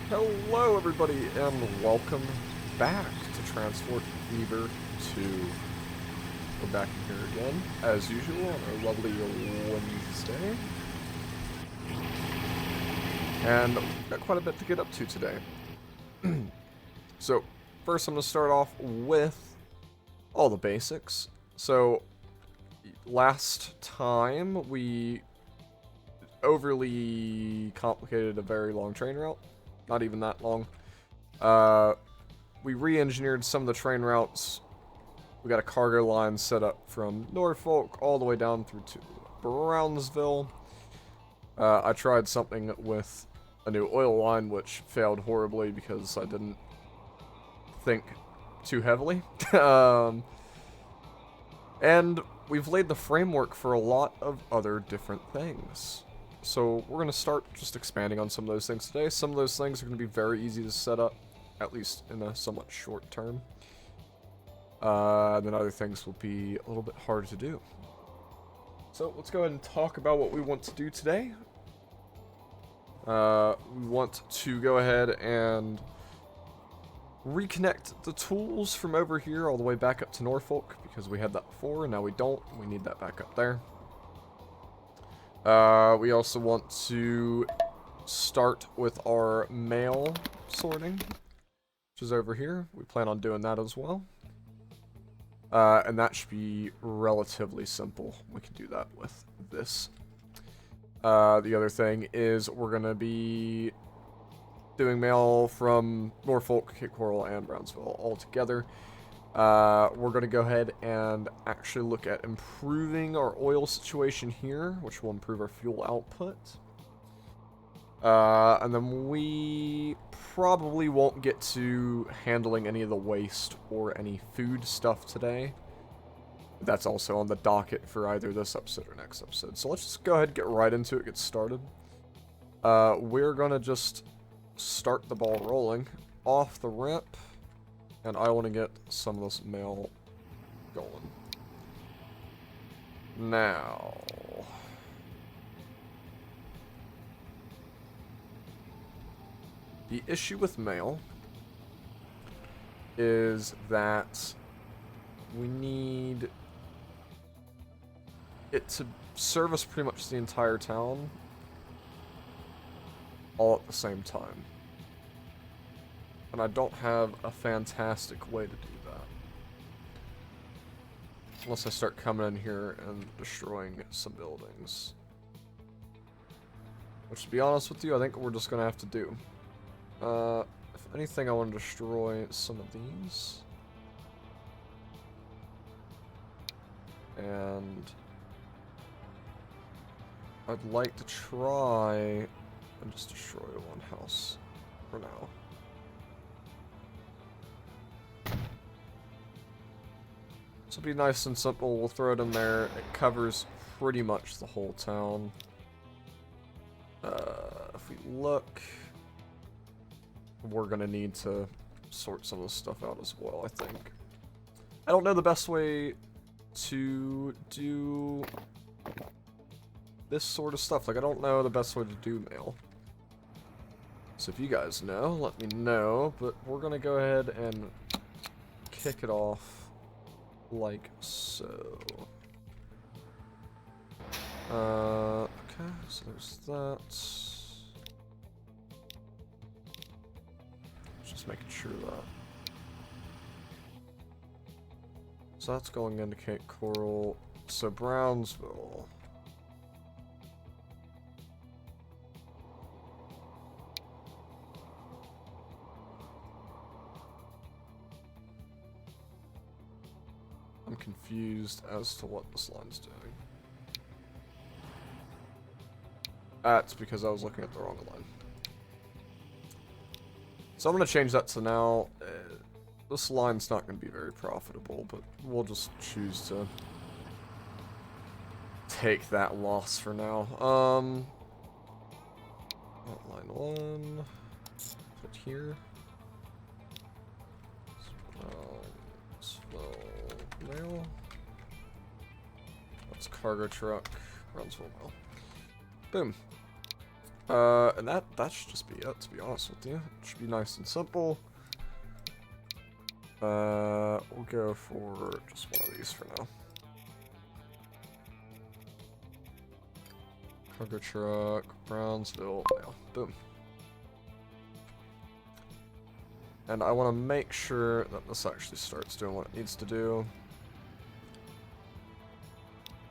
Hello everybody and welcome back to Transport Fever 2. We're back here again, as usual, on our lovely Wednesday. And we've got quite a bit to get up to today. So, first I'm going to start off with all the basics. So, last time we overly complicated a very long train route. Not even that long. We re-engineered some of the train routes. We got a cargo line set up from Norfolk all the way down through to Brownsville. I tried something with a new oil line, which failed horribly because I didn't think too heavily. And we've laid the framework for a lot of other different things. So we're going to start just expanding on some of those things today. Some of those things are going to be very easy to set up, at least in a somewhat short term. Then other things will be a little bit harder to do. So let's go ahead and talk about what we want to do today. We want to go ahead and reconnect the tools from over here all the way back up to Norfolk, because we had that before, and now we don't. We need that back up there. We also want to start with our mail sorting, which is over here. We plan on doing that as well. And that should be relatively simple. We can do that with this. The other thing is we're going to be doing mail from Norfolk, Cape Coral, and Brownsville all together. We're going to go ahead and actually look at improving our oil situation here, which will improve our fuel output. And then we probably won't get to handling any of the waste or any food stuff today. That's also on the docket for either this episode or next episode. So let's just go ahead and get right into it, get started. We're going to just start the ball rolling off the ramp. And I want to get some of this mail going. Now, the issue with mail is that we need it to service pretty much the entire town all at the same time. And I don't have a fantastic way to do that. Unless I start coming in here and destroying some buildings. Which, to be honest with you, I think we're just going to have to do. If anything, I want to destroy some of these. And I'd like to try and just destroy one house for now. This will be nice and simple. We'll throw it in there. It covers pretty much the whole town. If we look, we're going to need to sort some of this stuff out as well, I think. I don't know the best way to do this sort of stuff. Like, I don't know the best way to do mail. So if you guys know, let me know. But we're going to go ahead and kick it off like so. Okay, so there's that. Just making sure that. So that's going into Cape Coral. So Brownsville. I'm confused as to what this line's doing. That's because I was looking at the wrong line. So I'm going to change that to now. This line's not going to be very profitable, but we'll just choose to take that loss for now. Line 1. Put here. Mail. That's cargo truck. Brownsville mail. Boom. And that should just be it, to be honest with you. It should be nice and simple. We'll go for just one of these for now. Cargo truck, Brownsville, mail. Boom. And I want to make sure that this actually starts doing what it needs to do.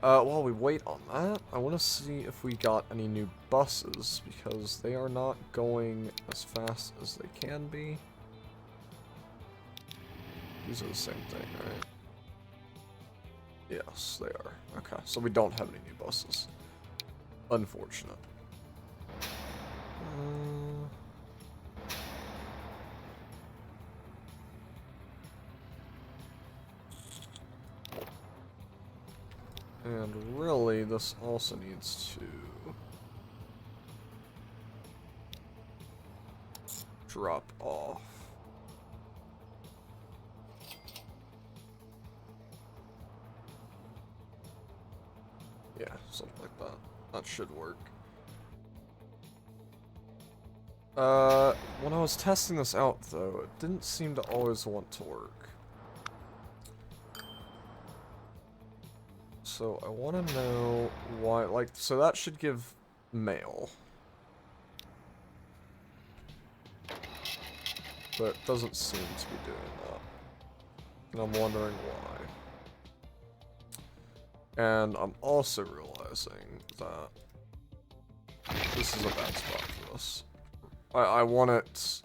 While we wait on that, I want to see if we got any new buses, because they are not going as fast as they can be. These are the same thing, right? Yes, they are. Okay, so we don't have any new buses. Unfortunate. And really, this also needs to drop off. Yeah, something like that. That should work. When I was testing this out, though, it didn't seem to always want to work. So I want to know why, like, so that should give mail. But it doesn't seem to be doing that. And I'm wondering why. And I'm also realizing that this is a bad spot for this. I want it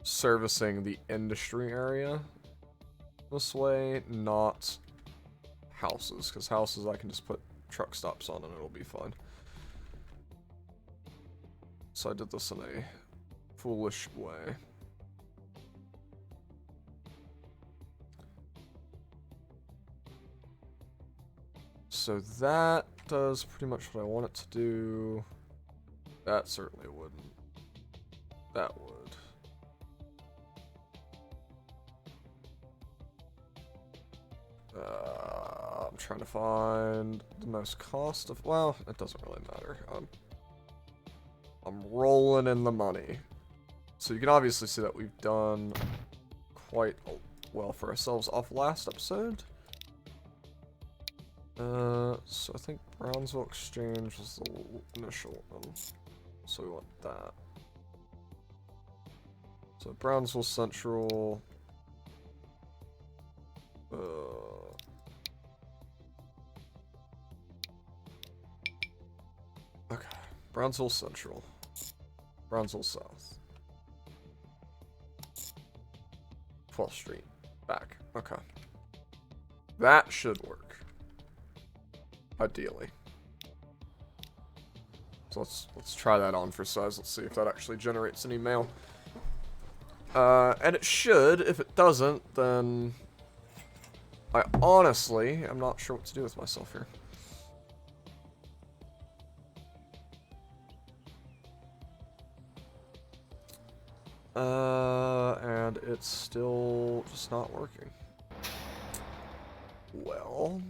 servicing the industry area this way, not houses, because houses I can just put truck stops on and it'll be fine. So I did this in a foolish way. So that does pretty much what I want it to do. That certainly wouldn't. That would. I'm trying to find the most cost of. Well, it doesn't really matter. I'm rolling in the money. So you can obviously see that we've done quite well for ourselves off last episode. So I think Brownsville Exchange was the initial one. So we want that. So Brownsville Central. Okay. Brownsville Central. Brownsville South. 12th Street. Back. Okay. That should work. Ideally. So let's try that on for size. Let's see if that actually generates any mail. And it should. If it doesn't, then I honestly am not sure what to do with myself here. And it's still just not working. Well,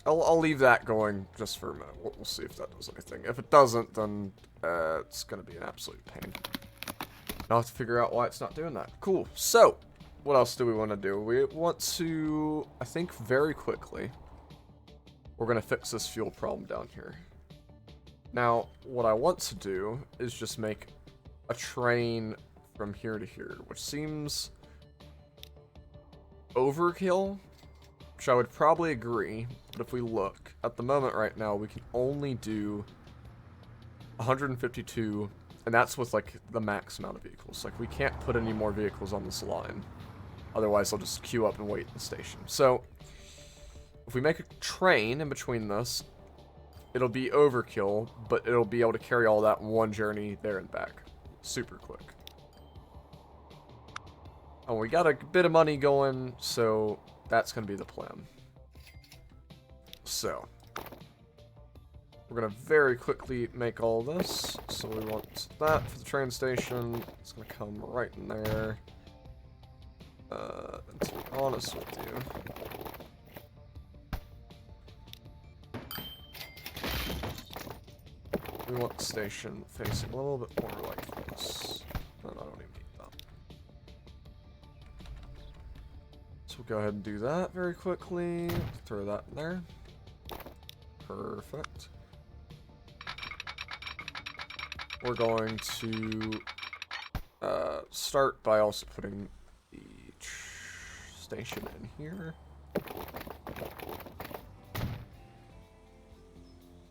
I'll leave that going just for a minute. We'll see if that does anything. If it doesn't, then it's going to be an absolute pain. I'll have to figure out why it's not doing that. Cool. So, what else do we want to do? We want to, I think very quickly, we're going to fix this fuel problem down here. Now, what I want to do is just make a train from here to here, which seems overkill, which I would probably agree, but if we look, at the moment right now, we can only do 152, and that's with, like, the max amount of vehicles. Like, we can't put any more vehicles on this line. Otherwise, they'll just queue up and wait in the station. So, if we make a train in between this, it'll be overkill, but it'll be able to carry all that in one journey there and back. Super quick. And we got a bit of money going, so that's going to be the plan. So, we're going to very quickly make all this. So we want that for the train station. It's going to come right in there. And to be honest with you, we want the station facing a little bit more like this. No, I don't even need that. So we'll go ahead and do that very quickly. Throw that in there. Perfect. We're going to start by also putting the station in here. I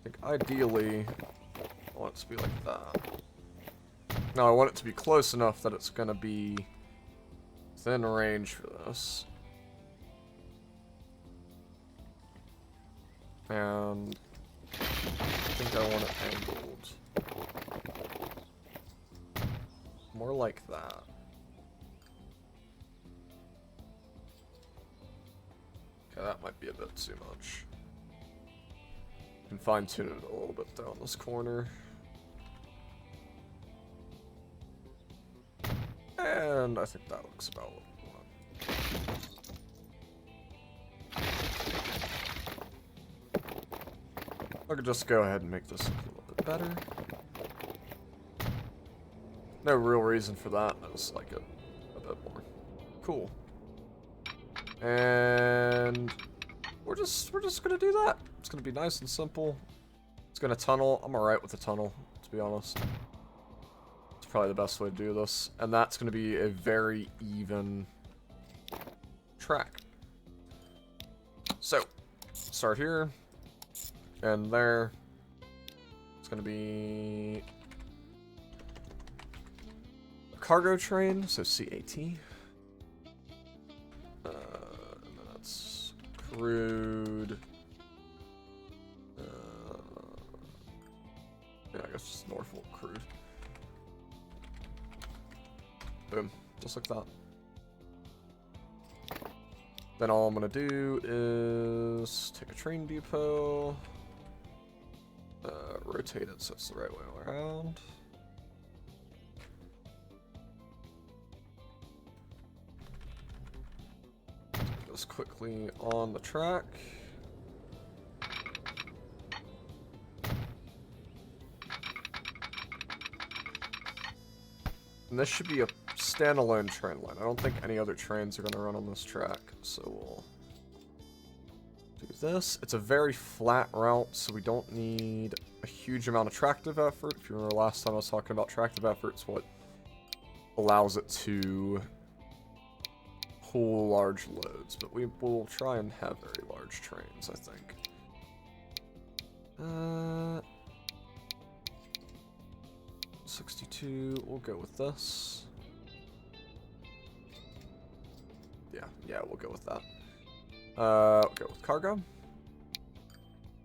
think ideally I want it to be like that. Now I want it to be close enough that it's going to be within range for this. And I think I want it angled more like that. Okay, that might be a bit too much. Can fine tune it a little bit down this corner. And I think that looks about what we want. I could just go ahead and make this look a little bit better. No real reason for that. I just like it a bit more. Cool. And we're just gonna do that. It's gonna be nice and simple. It's gonna tunnel. I'm alright with the tunnel, to be honest. It's probably the best way to do this. And that's gonna be a very even track. So, start here. And there. It's gonna be a cargo train, so CAT. And then that's crude. Yeah, I guess just Norfolk crude. Boom, just like that. Then all I'm gonna do is take a train depot, rotate it so it's the right way around. Put this quickly on the track. And this should be a standalone train line. I don't think any other trains are going to run on this track, so we'll do this. It's a very flat route, so we don't need a huge amount of tractive effort. If you remember last time I was talking about tractive effort, it's what allows it to pull large loads, but we will try and have very large trains, I think. 62, we'll go with this. Yeah, we'll go with that. We'll go with cargo.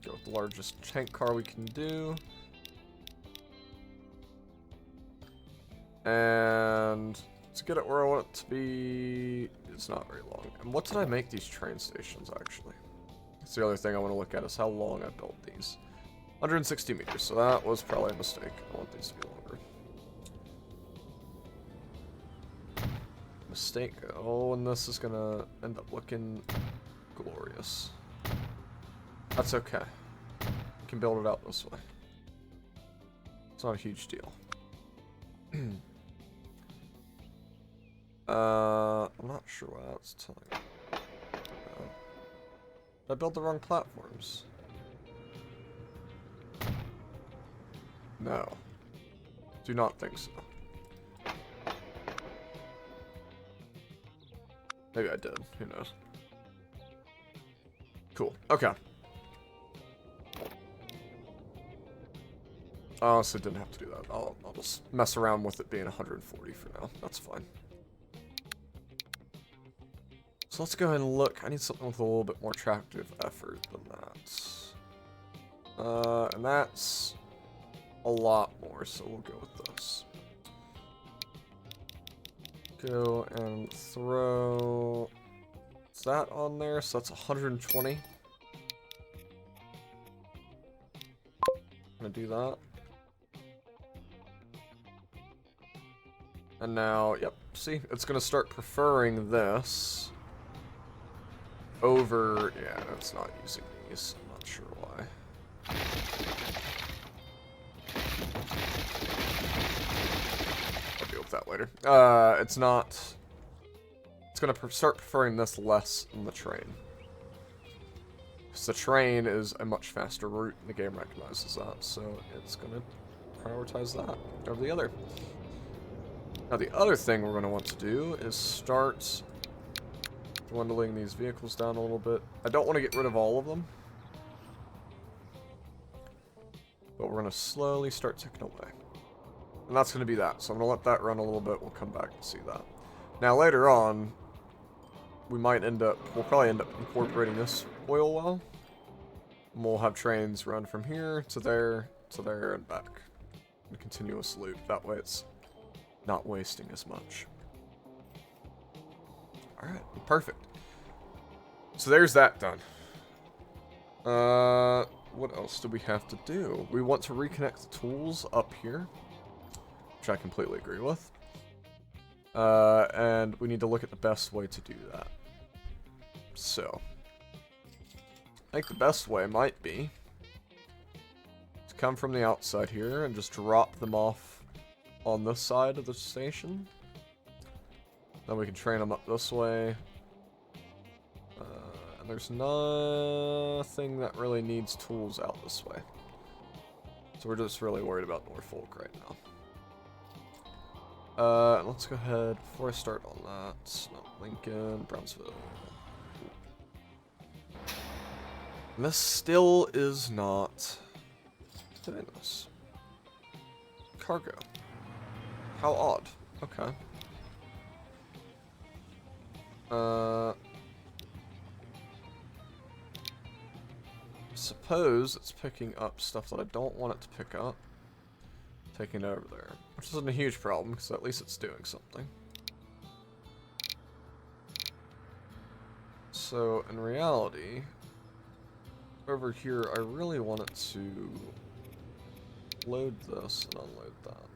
Go with the largest tank car we can do. And to get it where I want it to be, it's not very long. And what did I make these train stations, actually? That's the other thing I want to look at is how long I built these. 160 meters, so that was probably a mistake. I want these to be longer. Mistake. Oh, and this is gonna end up looking glorious. That's okay. We can build it out this way. It's not a huge deal. I'm not sure why that's telling me. I built the wrong platforms. No. Do not think so. Maybe I did. Who knows? Cool. Okay. I honestly didn't have to do that. I'll just mess around with it being 140 for now. That's fine. So let's go ahead and look. I need something with a little bit more attractive effort than that. And that's a lot more, so we'll go with this. Go and throw that on there, so that's 120. I'm gonna do that. And now, yep, see, it's gonna start preferring this over, yeah, it's not using these, I'm not sure why. later. It's not... It's going to start preferring this less than the train. Because the train is a much faster route, and the game recognizes that, so it's going to prioritize that over the other. Now, the other thing we're going to want to do is start dwindling these vehicles down a little bit. I don't want to get rid of all of them, but we're going to slowly start ticking away. And that's going to be that. So I'm going to let that run a little bit. We'll come back and see that. Now, later on, we'll probably end up incorporating this oil well. And we'll have trains run from here to there, and back. In a continuous loop. That way it's not wasting as much. Alright, perfect. So there's that done. What else do we have to do? We want to reconnect the tools up here, which I completely agree with. And we need to look at the best way to do that. So, I think the best way might be to come from the outside here and just drop them off on this side of the station. Then we can train them up this way. And there's nothing that really needs tools out this way. So we're just really worried about Norfolk right now. Let's go ahead, before I start on that, not Lincoln, Brownsville. And this still is not doing this. Cargo. How odd. Okay. Suppose it's picking up stuff that I don't want it to pick up. Taking it over there. Which isn't a huge problem, because at least it's doing something. So, in reality, over here, I really want it to load this and unload that.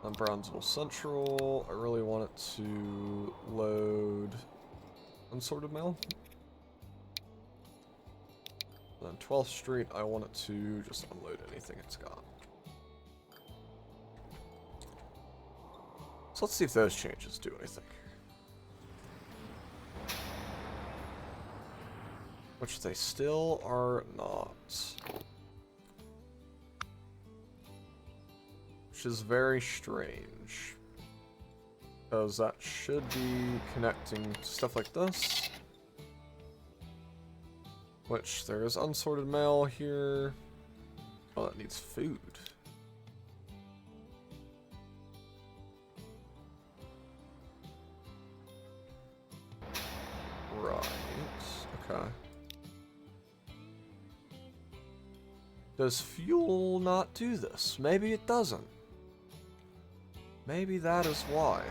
On Brownsville Central, I really want it to load unsorted mail. And then 12th Street, I want it to just unload anything it's got. So let's see if those changes do anything. Which they still are not. Which is very strange. Because that should be connecting to stuff like this. Which, there is unsorted mail here. Oh, that needs food. Right. Okay. Does fuel not do this? Maybe it doesn't. Maybe that is why.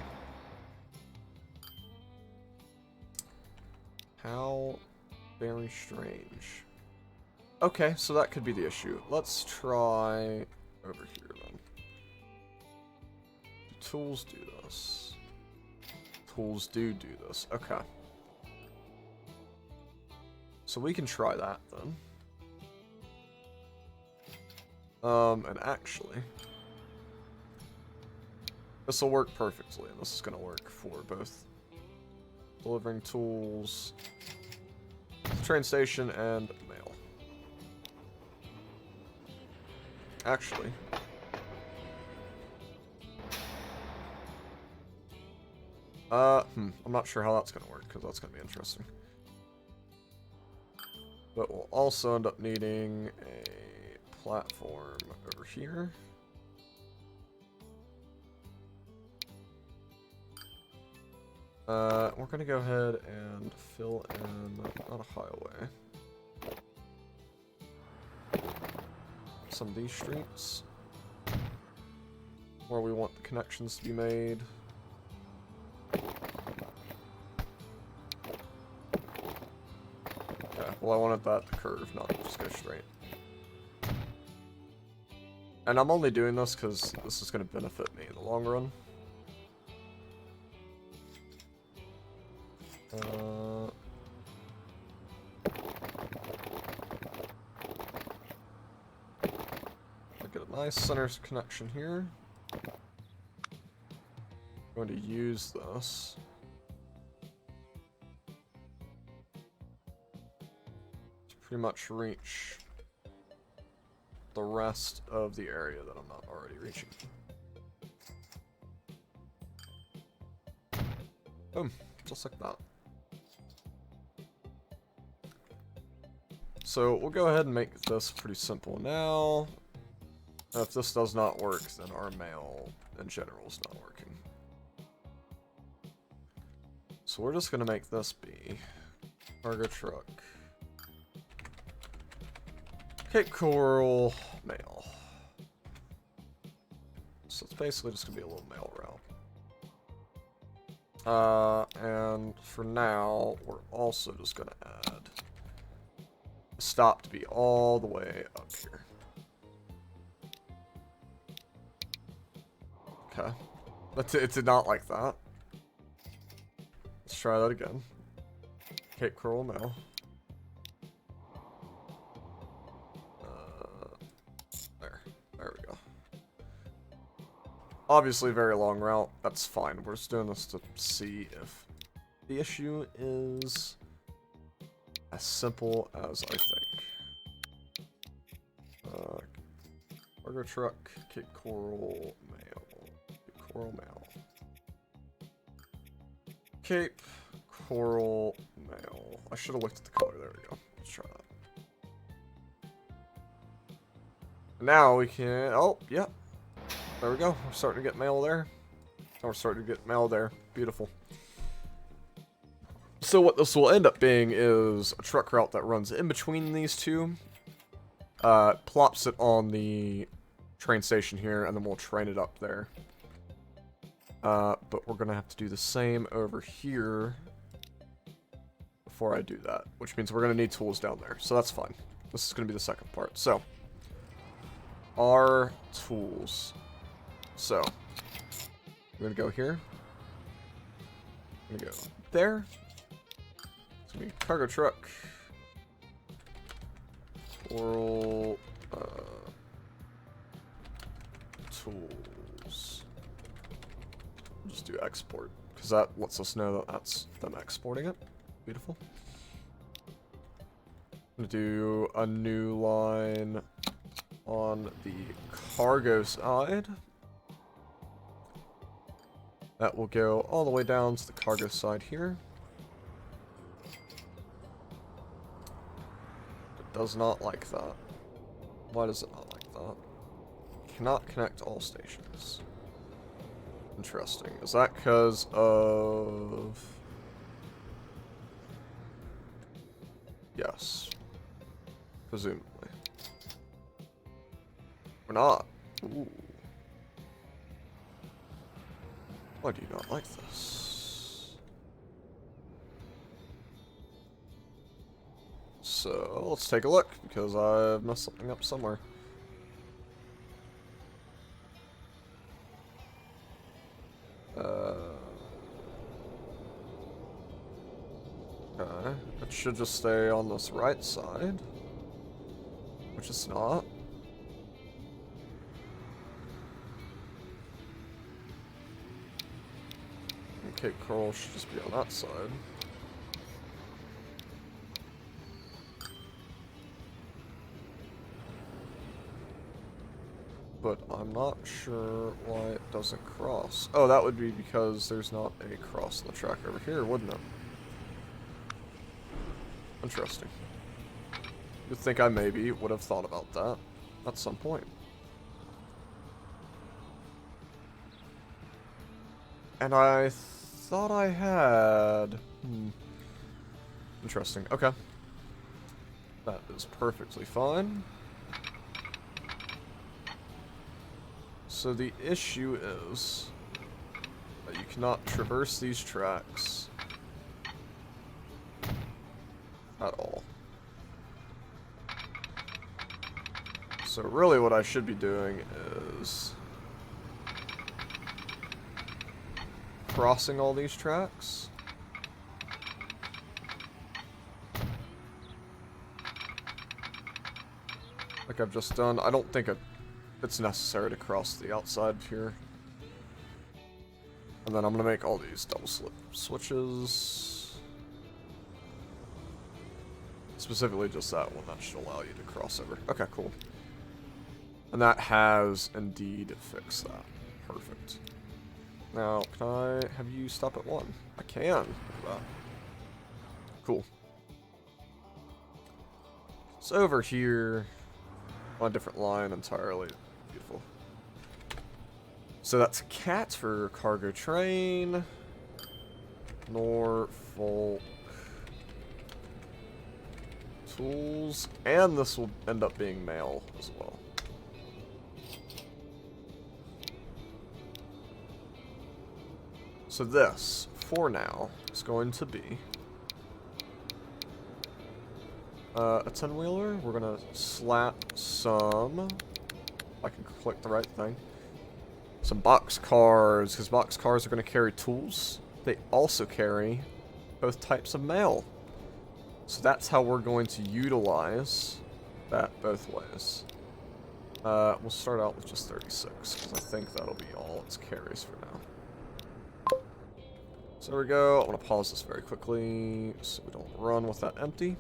How very strange. Okay, so that could be the issue. Let's try over here then. Do tools do this? Tools do this. Okay. So we can try that then. And actually, this will work perfectly, and this is going to work for both delivering tools, train station, and mail. Actually, I'm not sure how that's going to work, because that's going to be interesting. But we'll also end up needing a platform over here. We're gonna go ahead and fill in, not a highway, some of these streets where we want the connections to be made. Okay, well I wanted that to curve, not just go straight. And I'm only doing this because this is going to benefit me in the long run. I get a nice center connection here. I'm going to use this. To pretty much reach the rest of the area that I'm not already reaching. Boom. Just like that. So we'll go ahead and make this pretty simple now. If this does not work, then our mail in general is not working. So we're just going to make this be cargo truck, Cape Coral, mail. So it's basically just going to be a little mail route. And for now, we're also just going to add a stop to be all the way up here. Okay. But it did not like that. Let's try that again. Cape Coral mail. There we go. Obviously, very long route. That's fine. We're just doing this to see if the issue is as simple as I think. Cargo truck, Cape Coral mail. Cape Coral mail. Cape Coral mail. I should have looked at the color. There we go. Let's try that. Now we can. Oh, yeah. There we go. We're starting to get mail there. Oh, we're starting to get mail there. Beautiful. So what this will end up being is a truck route that runs in between these two. Plops it on the train station here, and then we'll train it up there. But we're going to have to do the same over here before I do that, which means we're going to need tools down there. So that's fine. This is going to be the second part. So, our tools. So, we're going to go here. I'm going to go there. It's going to be cargo truck. Coral tools. Just do export, because that lets us know that that's them exporting it. Beautiful. I'm going to do a new line on the cargo side. That will go all the way down to the cargo side here. It does not like that. Why does it not like that? Cannot connect all stations. Interesting. Is that because of... Yes. Presumably. Or not. Ooh. Why do you not like this? So, let's take a look, because I've messed something up somewhere. Okay, it should just stay on this right side, which it's not. And Cape Coral should just be on that side. But I'm not sure why it doesn't cross. Oh, that would be because there's not a cross on the track over here, wouldn't it? Interesting. You'd think I maybe would have thought about that at some point. And I thought I had... Interesting. Okay. That is perfectly fine. So the issue is that you cannot traverse these tracks at all. So really what I should be doing is crossing all these tracks. Like I've just done. I don't think it's necessary to cross the outside here. And then I'm going to make all these double slip switches. Specifically just that one, that should allow you to cross over. Okay, cool. And that has indeed fixed that. Perfect. Now, can I have you stop at 1? I can. Look at that. Cool. It's over here on a different line entirely. Beautiful. So that's cat for cargo train. Norfolk. Tools. And this will end up being mail as well. So this, for now, is going to be a 10-wheeler. We're going to slap some, if I can click the right thing, some box cars, because box cars are going to carry tools. They also carry both types of mail. So that's how we're going to utilize that both ways. We'll start out with just 36, because I think that'll be all it carries for now. So there we go. I want to pause this very quickly so we don't run with that empty.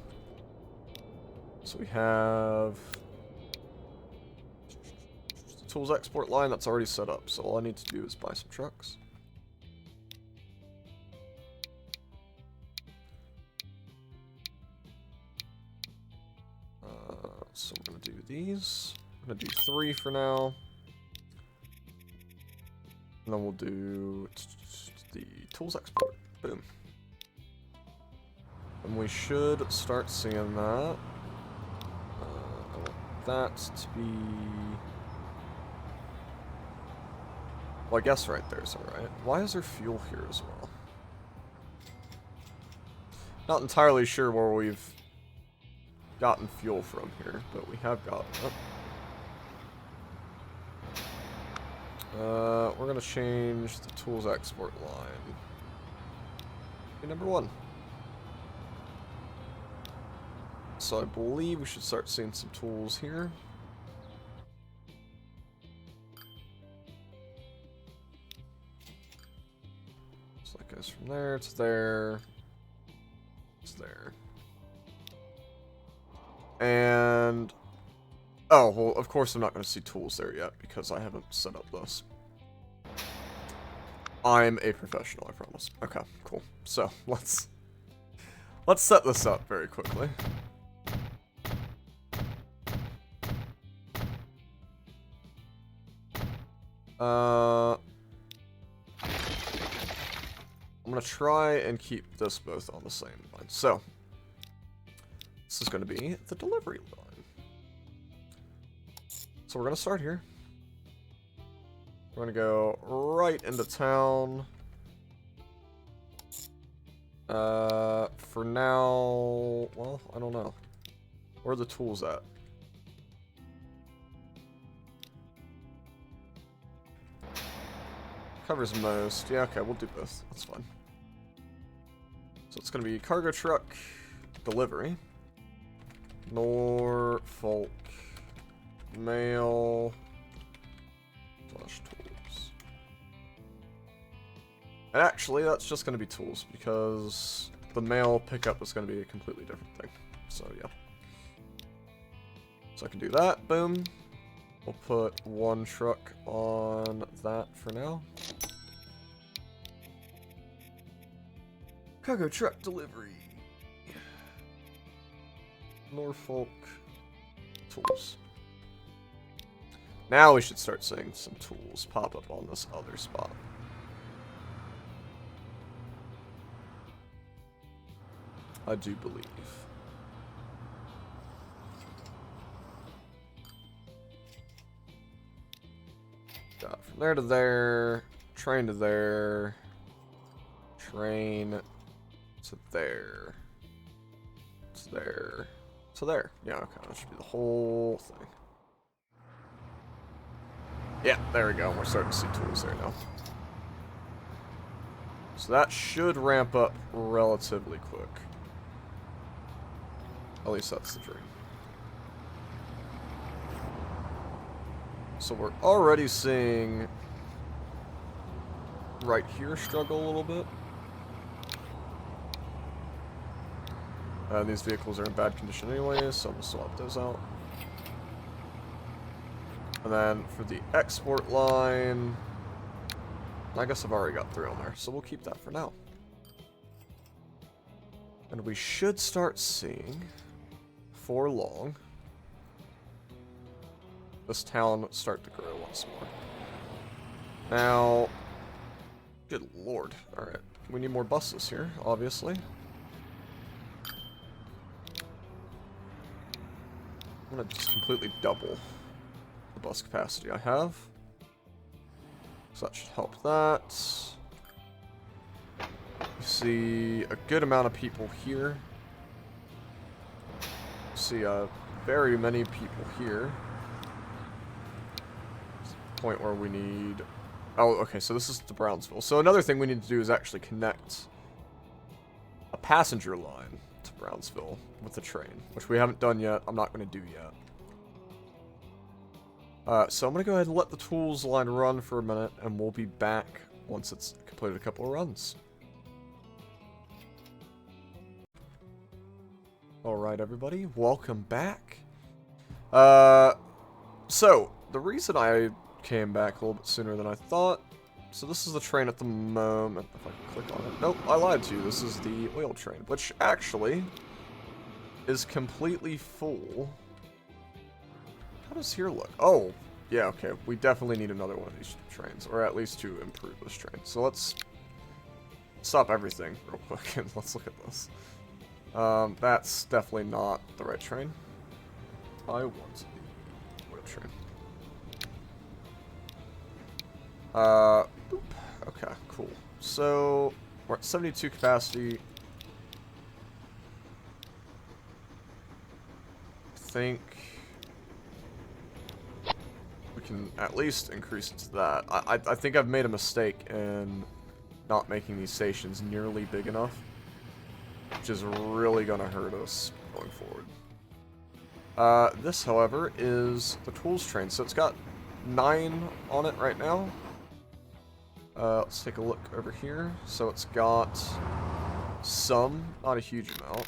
So we have the tools export line that's already set up. So all I need to do is buy some trucks. So we're going to do these. I'm going to do 3 for now. And then we'll do the tools export. Boom. And we should start seeing that. I want that to be... Well, I guess right there's alright. Why is there fuel here as well? Not entirely sure where we've gotten fuel from here, but we have gotten it. We're going to change the tools export line. Okay, number 1. So I believe we should start seeing some tools here. So that goes from there to there. It's there. And... oh, well, of course I'm not going to see tools there yet, because I haven't set up this. I'm a professional, I promise. Okay, cool. So, let's set this up very quickly. I'm going to try and keep this both on the same line. So, this is going to be the delivery line. So we're going to start here. We're going to go right into town. For now, well, I don't know. Where are the tools at? Covers most. Yeah, okay, we'll do both. That's fine. So it's going to be cargo truck delivery. Norfolk mail slash tools. And actually, that's just going to be tools, because the mail pickup is going to be a completely different thing. So, yeah. So I can do that. Boom. We'll put 1 truck on that for now. Cargo truck delivery. Norfolk tools. Now we should start seeing some tools pop up on this other spot. I do believe. Got from there to there, train to there, train to there, to there, to there. Yeah, okay, that should be the whole thing. Yeah, there we go. We're starting to see tools there now. So that should ramp up relatively quick. At least that's the dream. So we're already seeing right here struggle a little bit. These vehicles are in bad condition anyway, so we'll swap those out. And then for the export line, I guess I've already got 3 on there, so we'll keep that for now. And we should start seeing, for long, this town start to grow once more. Now, good lord. Alright, we need more buses here, obviously. I'm gonna just completely double the bus capacity I have. So that should help that. You see a good amount of people here. You see very many people here. Point where we need... Oh, okay, so this is to Brownsville. So another thing we need to do is actually connect a passenger line to Brownsville with the train, which we haven't done yet. I'm not going to do yet. So I'm going to go ahead and let the tools line run for a minute, and we'll be back once it's completed a couple of runs. Alright, everybody, welcome back. So, the reason I came back a little bit sooner than I thought, so this is the train at the moment. If I can click on it. Nope, I lied to you. This is the oil train, which actually is completely full. How does here look? Oh, yeah, okay. We definitely need another one of these trains, or at least to improve this train. So let's stop everything real quick and let's look at this. That's definitely not the right train. I want the oil train. Boop. Okay, cool. So, we're at 72 capacity. I think we can at least increase it to that. I think I've made a mistake in not making these stations nearly big enough, which is really going to hurt us going forward. This, however, is the tools train. So it's got 9 on it right now. Let's take a look over here. So it's got some, not a huge amount.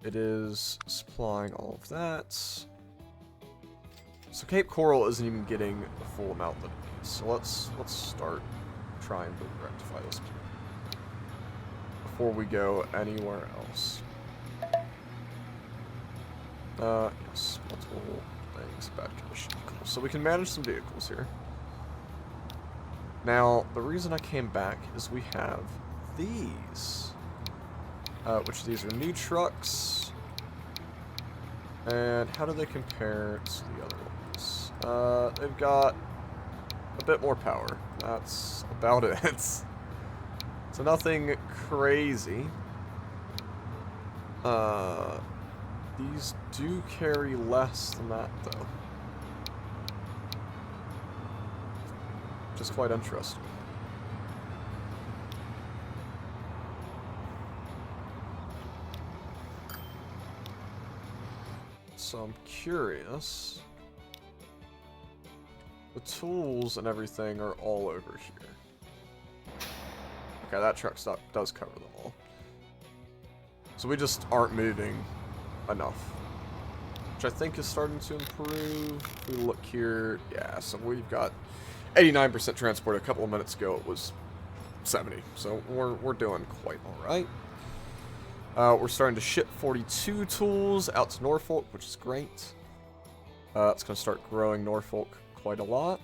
It is supplying all of that. So Cape Coral isn't even getting the full amount that it needs. So let's start trying to rectify this before we go anywhere else. Yes, multiple things, bad condition. Cool. So we can manage some vehicles here. Now, the reason I came back is we have these. Which these are new trucks. And how do they compare to the other ones? They've got a bit more power. That's about it. So nothing crazy. These do carry less than that, though. Which is quite interesting. So I'm curious. The tools and everything are all over here. Okay, that truck stop does cover them all. So we just aren't moving enough. Which I think is starting to improve. If we look here, yeah, so we've got 89% transport. A couple of minutes ago it was 70. So we're doing quite alright. We're starting to ship 42 tools out to Norfolk, which is great. It's going to start growing Norfolk quite a lot.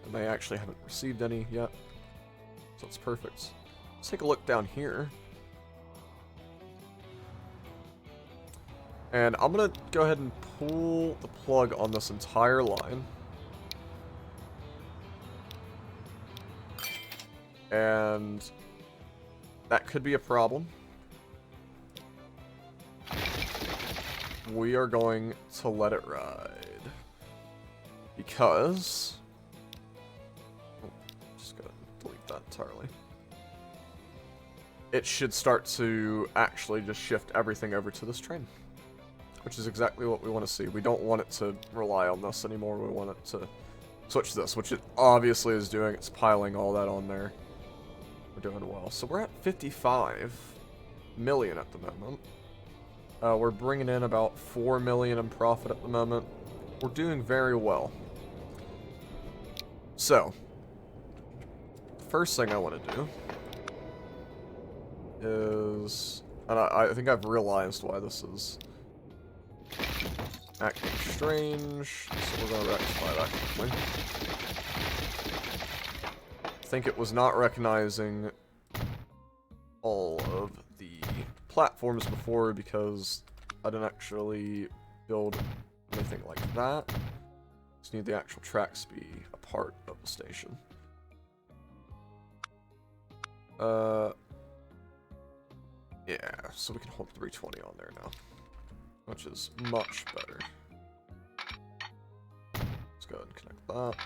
And they actually haven't received any yet. So it's perfect. Let's take a look down here. And I'm going to go ahead and pull the plug on this entire line. And that could be a problem. We are going to let it ride. Because... oh, just gotta delete that entirely. It should start to actually just shift everything over to this train. which is exactly what we want to see. We don't want it to rely on this anymore. We want it to switch to this, which it obviously is doing. It's piling all that on there. We're doing well. So we're at 55 million at the moment. We're bringing in about 4 million in profit at the moment. We're doing very well. So, first thing I want to do is, and I think I've realized why this is acting strange, so we're going to rectify that quickly. I think it was not recognizing all of the platforms before because I didn't actually build anything like that. Just need the actual tracks to be a part of the station. Yeah, so we can hold 320 on there now, which is much better. Let's go ahead and connect that.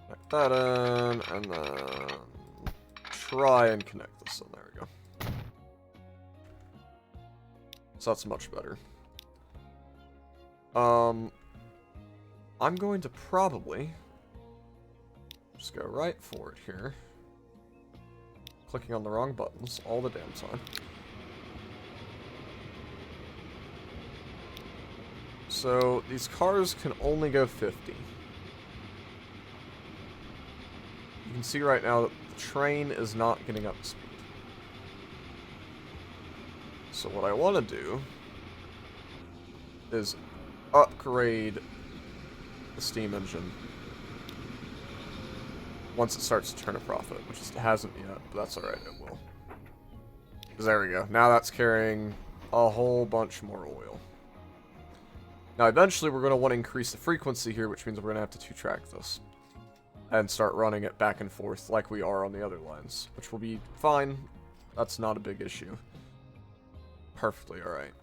Connect that in, and then try and connect this in. There we go. So that's much better. I'm going to probably just go right for it here. Clicking on the wrong buttons all the damn time. So these cars can only go 50. You can see right now that the train is not getting up to speed. So what I want to do is upgrade the steam engine once it starts to turn a profit, which it hasn't yet, but that's alright, it will. There we go. Now that's carrying a whole bunch more oil. Now eventually we're going to want to increase the frequency here, which means we're going to have to two-track this. And start running it back and forth like we are on the other lines, which will be fine. That's not a big issue. Perfectly alright.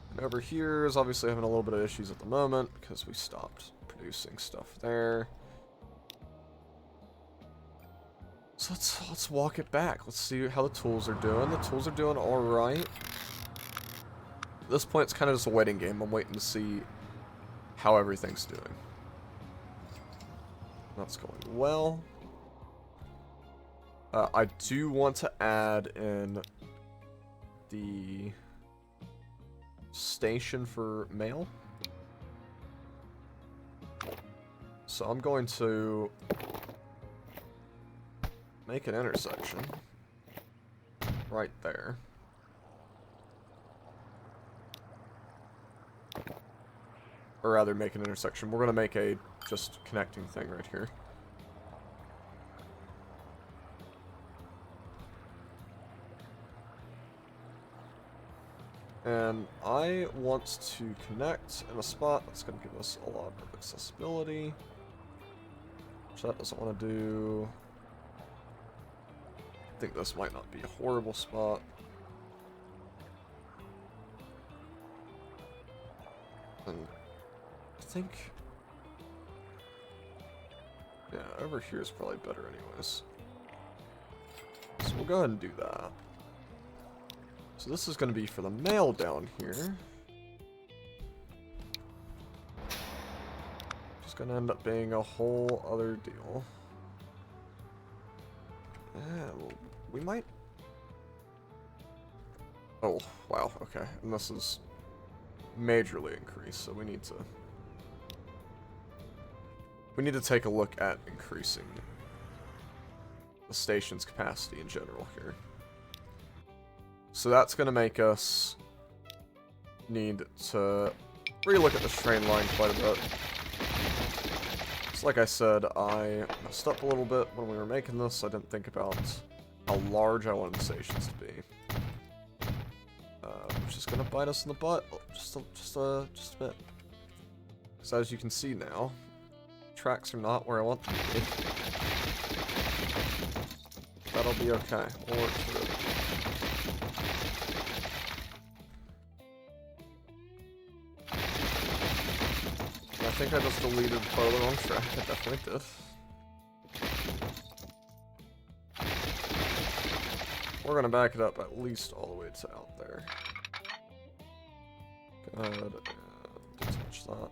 And over here is obviously having a little bit of issues at the moment because we stopped producing stuff there. So let's walk it back. Let's see how the tools are doing. The tools are doing alright. At this point, it's kind of just a waiting game. I'm waiting to see how everything's doing. That's going well. I do want to add in the station for mail. So I'm going to make an intersection right there. Or rather, make an intersection. We're going to make a just connecting thing right here. And I want to connect in a spot that's going to give us a lot of accessibility. Which that doesn't want to do. I think this might not be a horrible spot. And I think, yeah, over here is probably better anyways. So we'll go ahead and do that. So this is going to be for the mail down here. Just going to end up being a whole other deal. Yeah, well, we might... Oh, wow, okay. And this is majorly increased, so we need to take a look at increasing the station's capacity in general here. So that's going to make us need to relook at this train line quite a bit. So like I said, I messed up a little bit when we were making this. I didn't think about how large I wanted the stations to be. Which is going to bite us in the butt just a bit. Because as you can see now, tracks are not where I want them to be. That'll be okay. We'll work through it. I think I just deleted part of the wrong track. I definitely did. we're gonna back it up at least all the way to out there. Go ahead and detach that.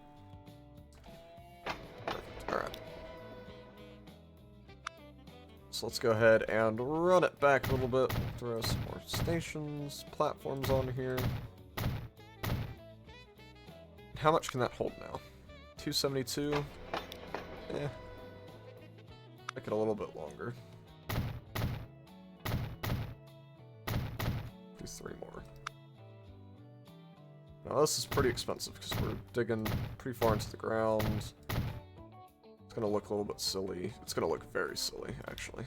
Perfect. Alright. So let's go ahead and run it back a little bit. Throw some more stations, platforms on here. How much can that hold now? 272? Eh. Make it a little bit longer. Do 3 more. Now this is pretty expensive because we're digging pretty far into the ground. It's gonna look a little bit silly. It's gonna look very silly, actually.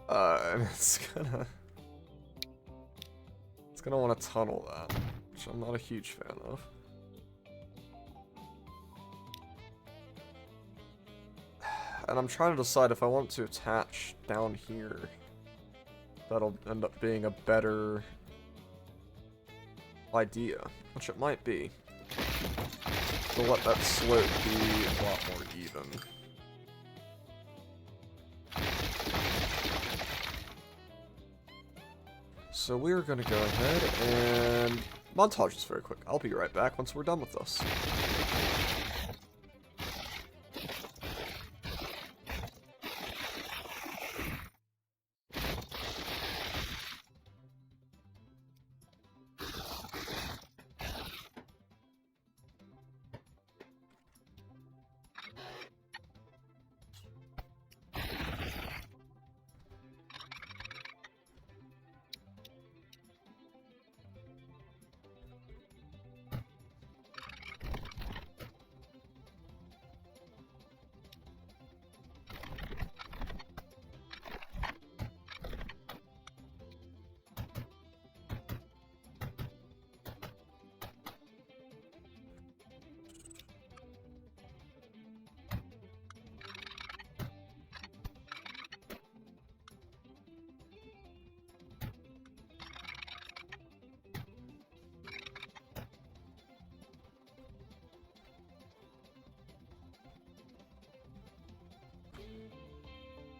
And it's gonna want to tunnel that, which I'm not a huge fan of. And I'm trying to decide if I want to attach down here. That'll end up being a better idea, which it might be. To let that slope be a lot more even. So we're gonna go ahead and montage this very quick. I'll be right back once we're done with this.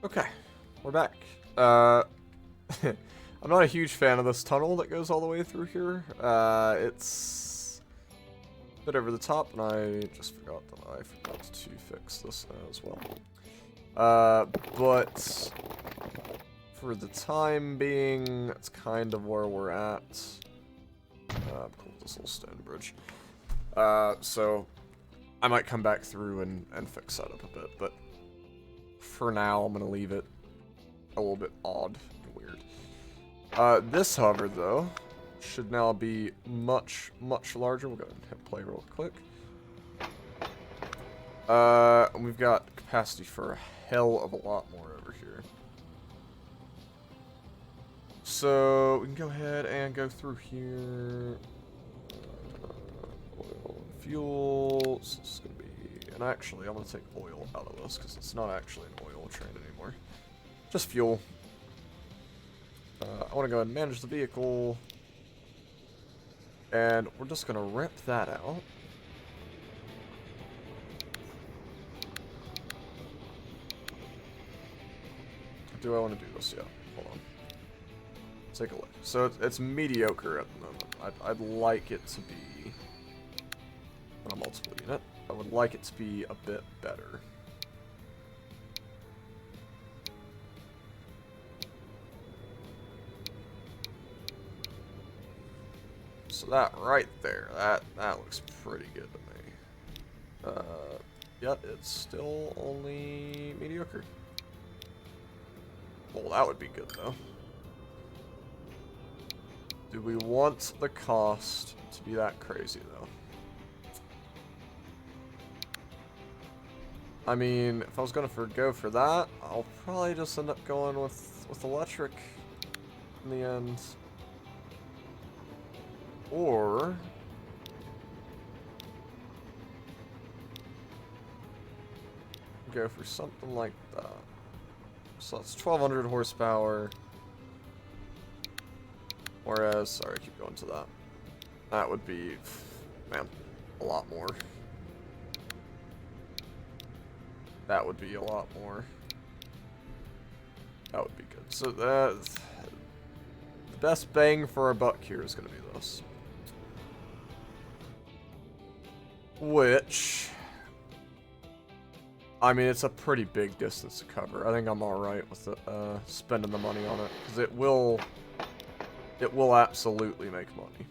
Okay, we're back. I'm not a huge fan of this tunnel that goes all the way through here. It's a bit over the top, and I just forgot to fix this as well. But for the time being, that's kind of where we're at. Pull this little stone bridge. So I might come back through and fix that up a bit, but for now, I'm going to leave it a little bit odd and weird. This hover, though, should now be much, much larger. We'll go ahead and hit play real quick. And we've got capacity for a hell of a lot more over here. So, we can go ahead and go through here. Oil and fuel. So this is going to be... And actually, I'm going to take oil out of this because it's not actually an oil train anymore. Just fuel. I want to go ahead and manage the vehicle. And we're just going to rip that out. Do I want to do this? Yeah. Hold on. Take a look. So it's mediocre at the moment. I'd like it to be on a multiple unit. I would like it to be a bit better. So that right there, that looks pretty good to me. Yet it's still only mediocre. Well, that would be good though. Do we want the cost to be that crazy though? I mean, if I was going to go for that, I'll probably just end up going with electric in the end. Or... go for something like that. So that's 1200 horsepower. Whereas, sorry, I keep going to that. That would be, man, a lot more. That would be a lot more. That would be good. So the best bang for our buck here is going to be this. Which, I mean, it's a pretty big distance to cover. I think I'm alright with spending the money on it, because it will absolutely make money.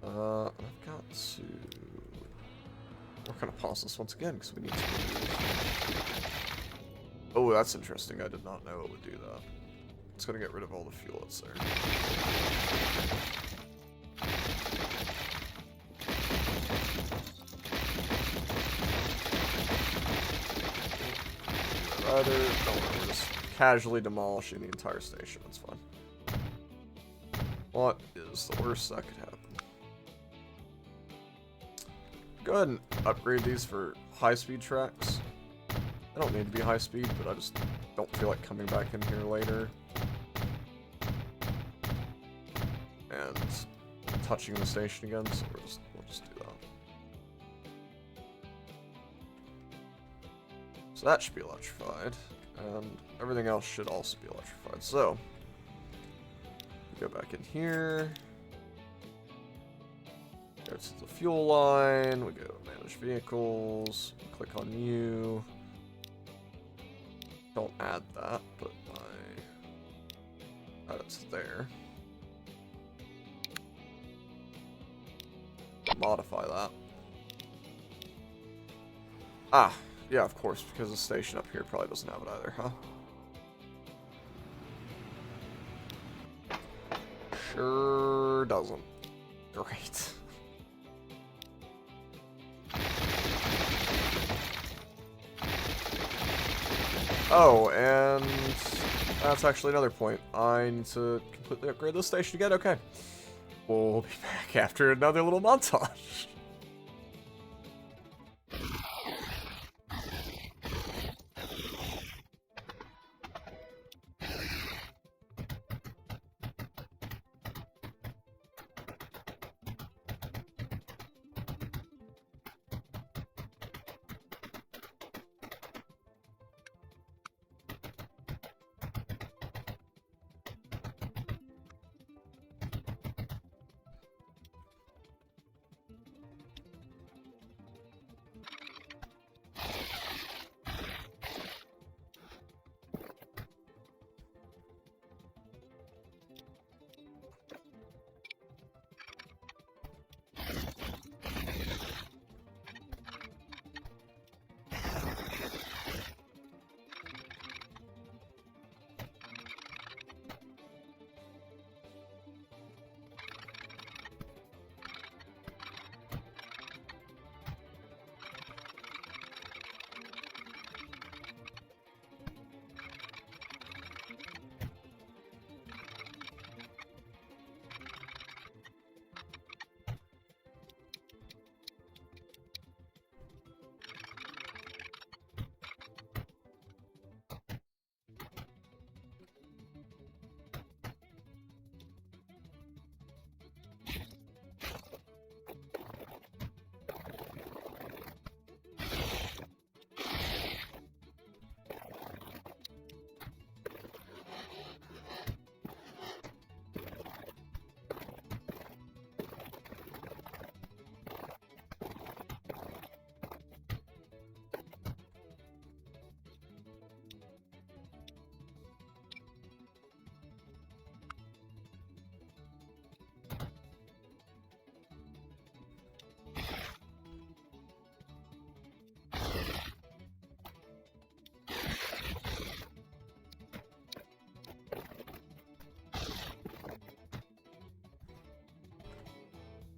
I've got to... We're going to pause this once again, because we need to... Oh, that's interesting. I did not know it would do that. It's going to get rid of all the fuel that's there. Don't worry, we're just casually demolishing the entire station. That's fine. What is the worst that could happen? Go ahead and upgrade these for high-speed tracks. I don't need to be high-speed, but I just don't feel like coming back in here later and touching the station again, so we'll just do that. So that should be electrified, and everything else should also be electrified. So, we go back in here, go to the fuel line, we go to manage vehicles, click on new. Don't add that, but it's there. Modify that. Ah, yeah, of course, because the station up here probably doesn't have it either, huh? Sure doesn't. Great. Oh, and that's actually another point. I need to completely upgrade this station again. Okay. We'll be back after another little montage.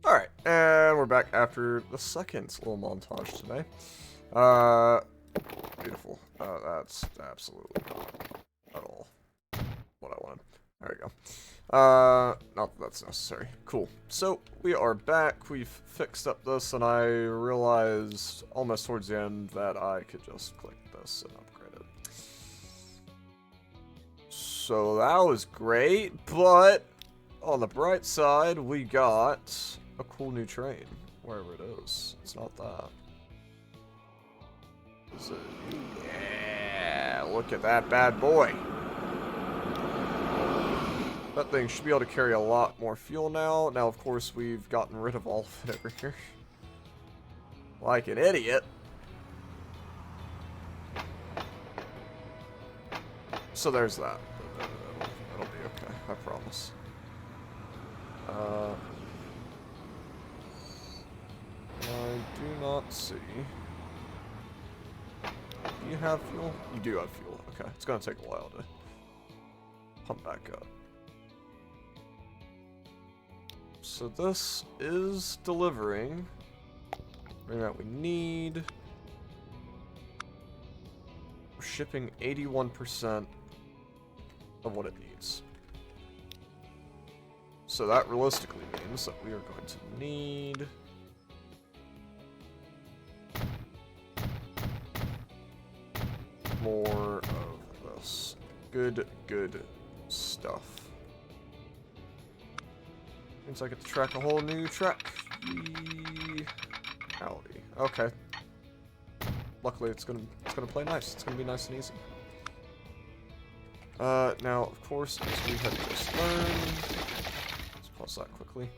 Alright, and we're back after the second little montage today. Beautiful. That's absolutely not at all what I wanted. There we go. Not that that's necessary. Cool. So, we are back. We've fixed up this, and I realized almost towards the end that I could just click this and upgrade it. So, that was great, but on the bright side, we got a cool new train, wherever it is. It's not that. Is it? Yeah, look at that bad boy. That thing should be able to carry a lot more fuel now. Now, of course, we've gotten rid of all of it over here. Like an idiot. So there's that. That'll be okay, I promise. I do not see. Do you have fuel? You do have fuel. Okay, it's gonna take a while to pump back up. So this is delivering everything that we need. We're shipping 81% of what it needs. So that realistically means that we are going to need more of this. Good stuff. Means I get to track a whole new track. Howdy. Okay. Luckily, it's gonna play nice. It's gonna be nice and easy. Now, of course, as we had just learned, let's pause that quickly.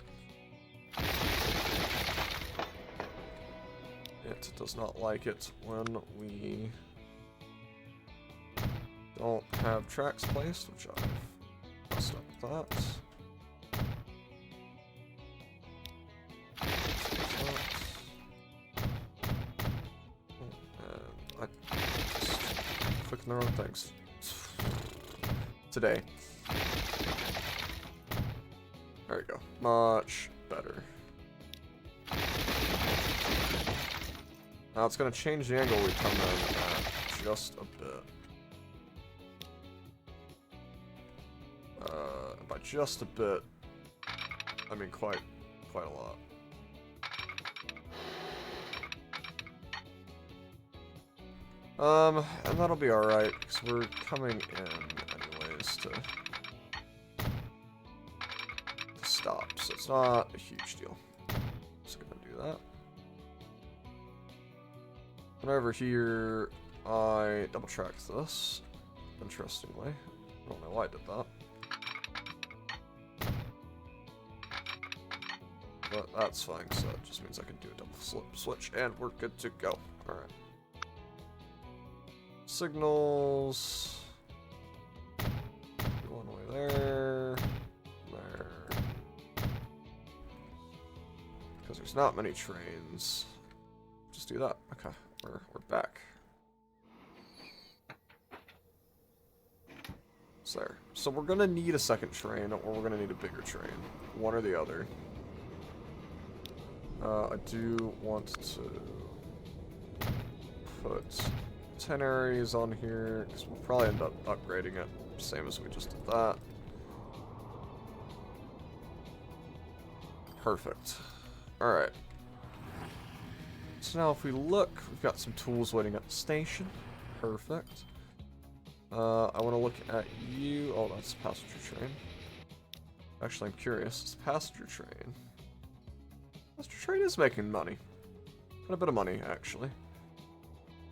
It does not like it when we don't have tracks placed, which I've messed up with that. Clicking the wrong things today. There we go. Much better. Now it's going to change the angle we come in at just a bit. By just a bit, I mean quite a lot. And that'll be alright, because we're coming in anyways to stop, so it's not a huge deal. Just gonna do that. And over here, I double-tracked this, interestingly. I don't know why I did that. But that's fine, so it just means I can do a double slip switch, and we're good to go. Alright. Signals. One way there. There. Because there's not many trains. Just do that. Okay, we're back. It's there. So we're gonna need a second train, or we're gonna need a bigger train. One or the other. I do want to put 10 areas on here, because we'll probably end up upgrading it, same as we just did that. Perfect. Alright. So now if we look, we've got some tools waiting at the station. Perfect. I want to look at you. Oh, that's a passenger train. Actually, I'm curious. This passenger train. Passenger train is making money. Quite a bit of money, actually.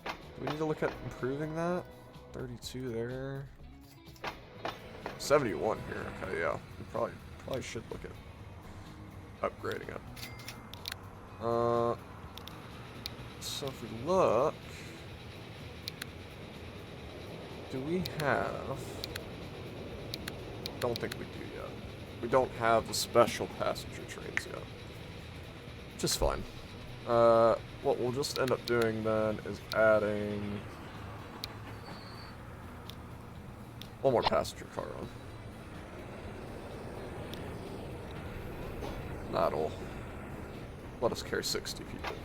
Do we need to look at improving that? 32 there. 71 here. Okay, yeah. We probably should look at upgrading it. So if we look, do we have? Don't think we do yet. We don't have the special passenger trains yet, which is fine. What we'll just end up doing then is adding one more passenger car on. That'll let us carry 60 people.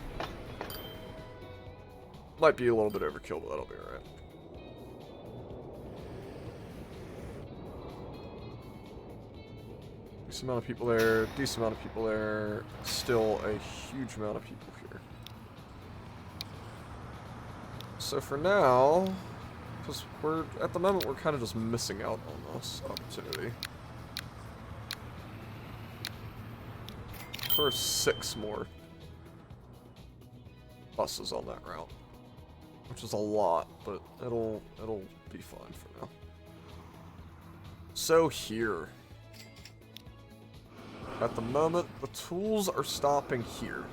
Might be a little bit overkill, but that'll be alright. Decent amount of people there, decent amount of people there, still a huge amount of people here. So for now, because at the moment we're kind of just missing out on this opportunity. There's 6 more buses on that route. which is a lot, but it'll be fine for now. So here, at the moment, the tools are stopping here.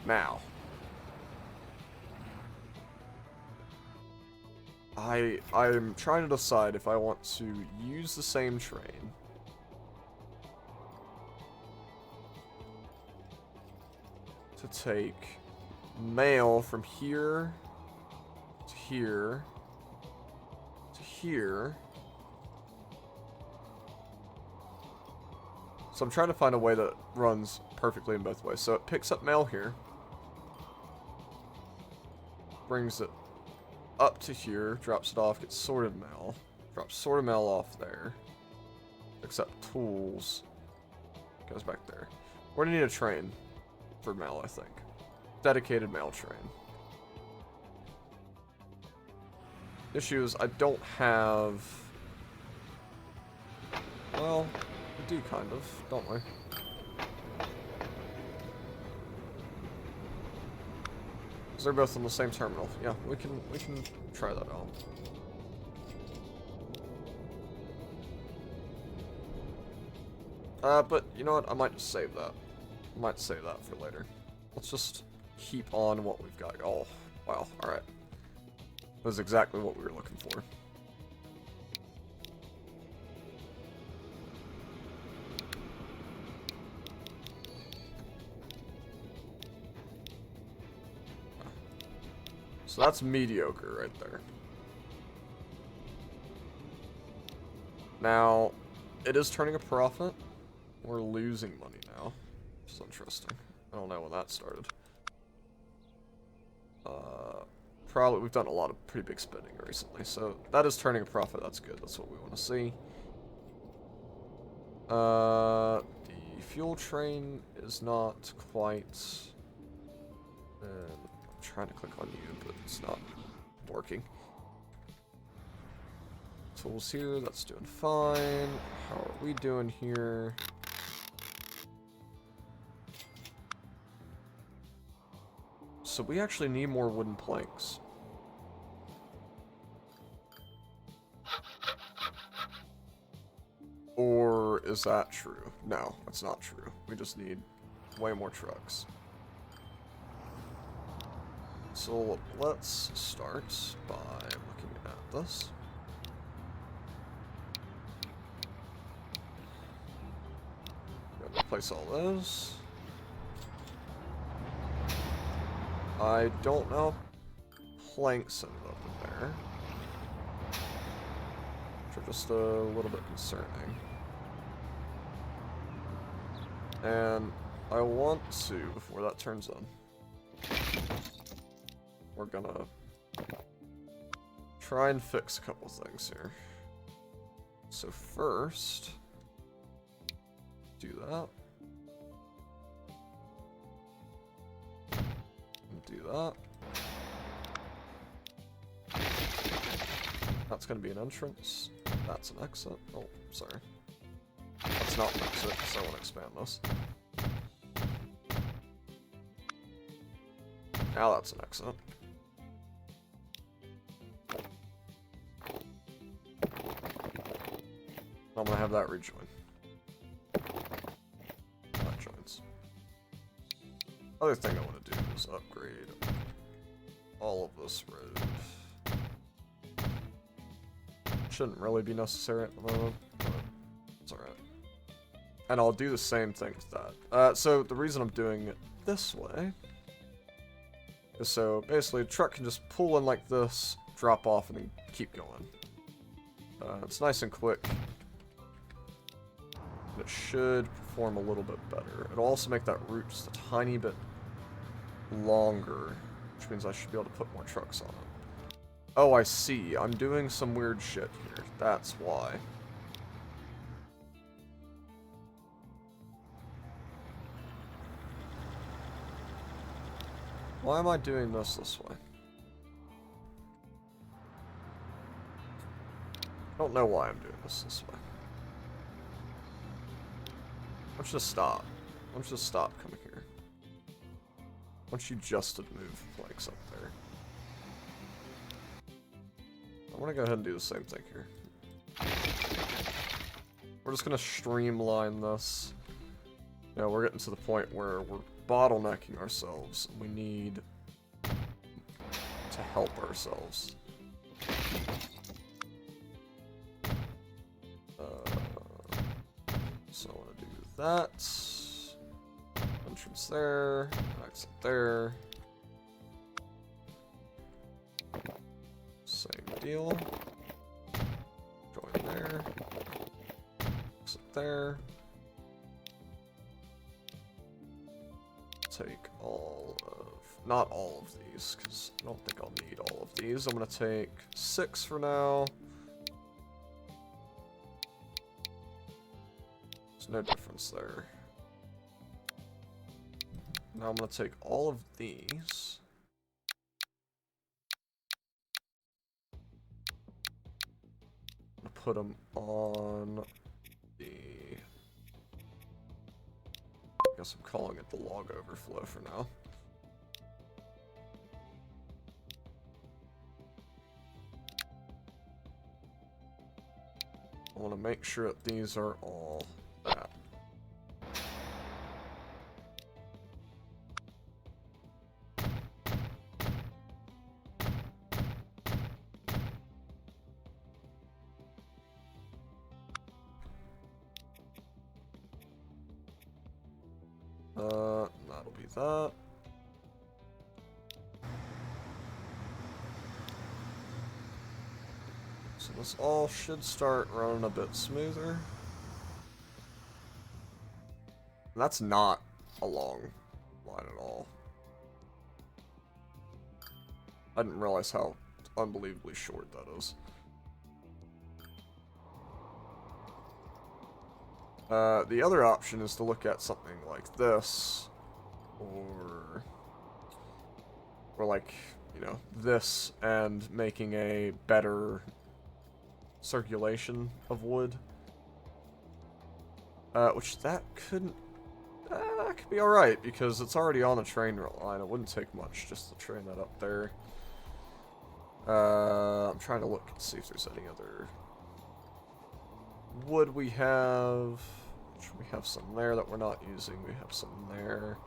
Now, I'm trying to decide if I want to use the same train to take mail from here to here to here. So I'm trying to find a way that runs perfectly in both ways. So it picks up mail here, brings it up to here, drops it off, gets sorted mail, drops sorted mail off there, picks up tools, goes back there. We're gonna need a train for mail, I think. Dedicated mail train. Issue is I don't have... Well, we do kind of, don't we? They're both on the same terminal. Yeah, we can try that out. But you know what? I might just save that. I might save that for later. Let's just keep on what we've got. Oh, wow. All right. That was exactly what we were looking for. So that's mediocre right there. Now, it is turning a profit. We're losing money now. Which is interesting. I don't know when that started. Probably, we've done a lot of pretty big spending recently. So, that is turning a profit. That's good. That's what we want to see. The fuel train is not quite... trying to click on you, but it's not working. Tools here, that's doing fine. How are we doing here? So we actually need more wooden planks. Or is that true? No, that's not true. We just need way more trucks. So let's start by looking at this. Replace all those. I don't know if planks ended up in there, which are just a little bit concerning. And I want to, before that turns on, we're gonna try and fix a couple things here. So first, do that. And do that. That's gonna be an entrance. That's an exit. Oh, sorry. That's not an exit, because I want to expand this. Now that's an exit. I'm gonna have that rejoin. That joins. Other thing I want to do is upgrade all of this road. Shouldn't really be necessary at the moment, but it's alright. And I'll do the same thing with that. So the reason I'm doing it this way is so basically a truck can just pull in like this, drop off, and then keep going. It's nice and quick. And it should perform a little bit better. It'll also make that route just a tiny bit longer, which means I should be able to put more trucks on it. Oh, I see. I'm doing some weird shit here. That's why. Why am I doing this way? I don't know why I'm doing this way. Let's just stop. Let's just stop coming here. want you just to move planks up there. I want to go ahead and do the same thing here. We're just going to streamline this. You know, we're getting to the point where we're bottlenecking ourselves. We need to help ourselves. So I want to do that. Entrance there. Exit there. Same deal. Join there. Exit there. Take all of, not all of these, because I don't think I'll need all of these. I'm going to take 6 for now. There's no difference there. Now I'm going to take all of these. Put them on the, I guess I'm calling it the log overflow for now. I want to make sure that these are all that. That'll be that. So this all should start running a bit smoother. And that's not a long line at all. I didn't realize how unbelievably short that is. The other option is to look at something like this, or like, you know, this, and making a better circulation of wood. Which that could be alright, because it's already on the train line. It wouldn't take much just to train that up there. I'm trying to look and see if there's any other wood we have. We have some there that we're not using. We have some there.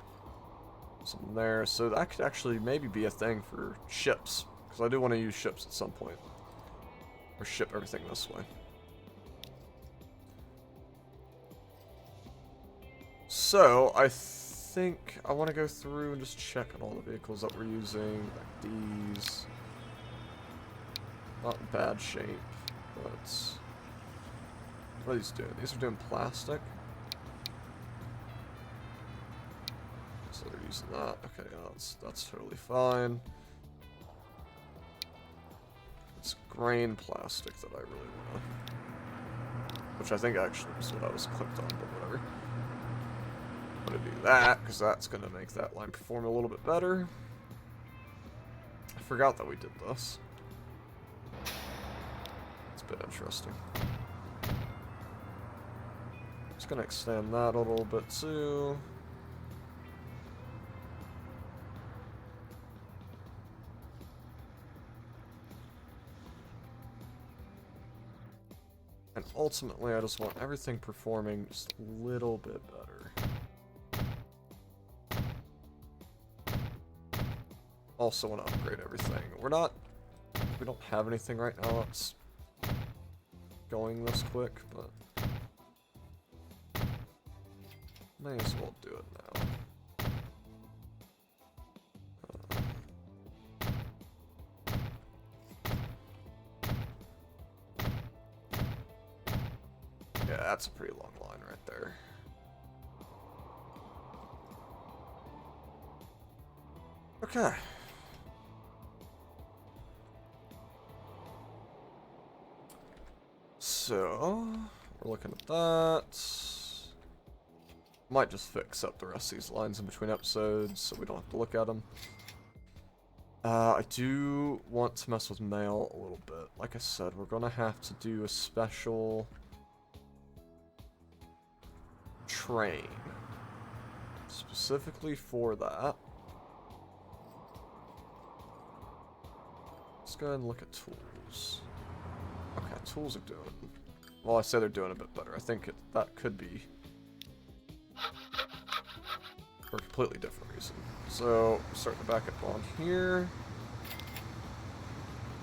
Some there. So that could actually maybe be a thing for ships. Because I do want to use ships at some point. Or ship everything this way. So, I think I want to go through and just check on all the vehicles that we're using. Like these. Not in bad shape, but... What are these doing? These are doing plastic. So they're using that. Okay, yeah, that's totally fine. It's grain plastic that I really want. Which I think actually is what I was clicked on, but whatever. I'm going to do that, because that's going to make that line perform a little bit better. I forgot that we did this. It's a bit interesting. Just going to extend that a little bit too. And ultimately, I just want everything performing just a little bit better. Also want to upgrade everything. We don't have anything right now that's going this quick, but may as well do it now. Yeah, that's a pretty long line right there. Okay. So, we're looking at that. Might just fix up the rest of these lines in between episodes so we don't have to look at them. I do want to mess with mail a little bit. Like I said, we're going to have to do a special train specifically for that. go ahead and look at tools. Okay, tools are doing... Well, I say they're doing a bit better. I think that could be for a completely different reason. So, starting to back up on here.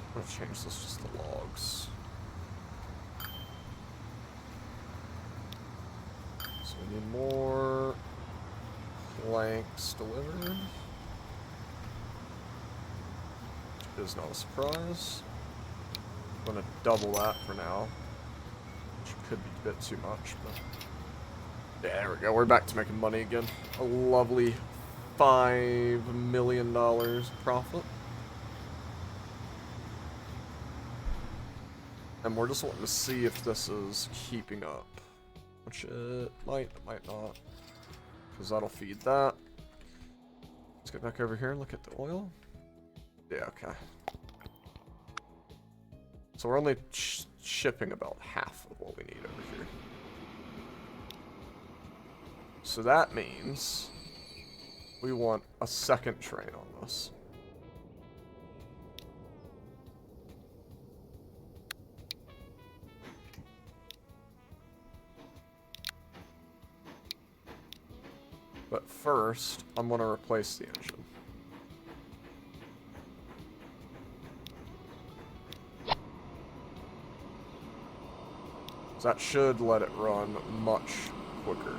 I'm going to change this just to logs. So we need more planks delivered. Which is not a surprise. I'm going to double that for now. Which could be a bit too much, but... Yeah, there we go. We're back to making money again. A lovely $5 million profit. And we're just wanting to see if this is keeping up. Which it might not. Because that'll feed that. Let's get back over here and look at the oil. Yeah, okay. So we're only shipping about half of what we need over here. So that means we want a second train on this. But first, I'm going to replace the engine. So that should let it run much quicker.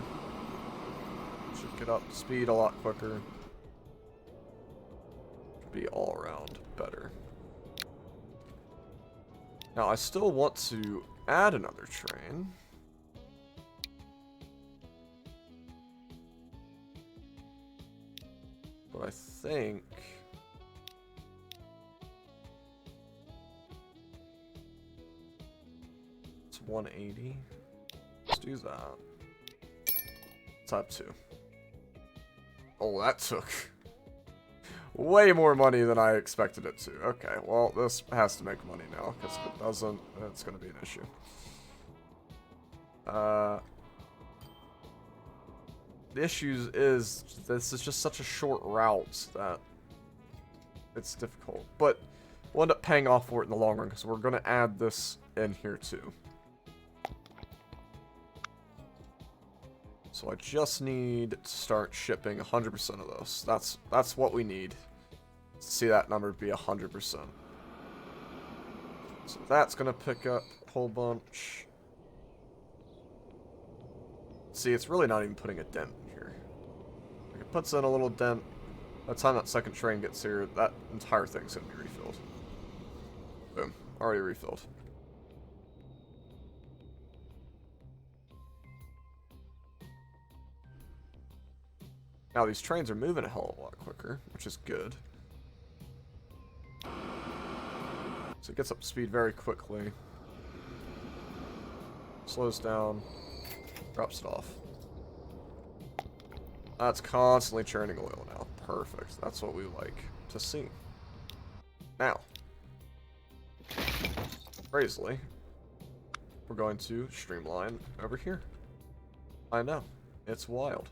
Should get up to speed a lot quicker. Should be all around better. Now, I still want to add another train. But I think... it's 180. Let's do that. Let's have 2. Oh, that took way more money than I expected it to. Okay, well, this has to make money now, because if it doesn't, it's going to be an issue. The issue is, this is just such a short route that it's difficult. But we'll end up paying off for it in the long run, because we're going to add this in here too. So I just need to start shipping 100% of this. That's what we need to see that number be 100%. So that's going to pick up a whole bunch. See, it's really not even putting a dent here. Like, it puts in a little dent. By the time that second train gets here, that entire thing's going to be refilled. Boom. Already refilled. Now, these trains are moving a hell of a lot quicker, which is good. So it gets up to speed very quickly. Slows down. Drops it off. That's constantly churning oil now. Perfect. That's what we like to see. Now, crazily, we're going to streamline over here. I know. It's wild.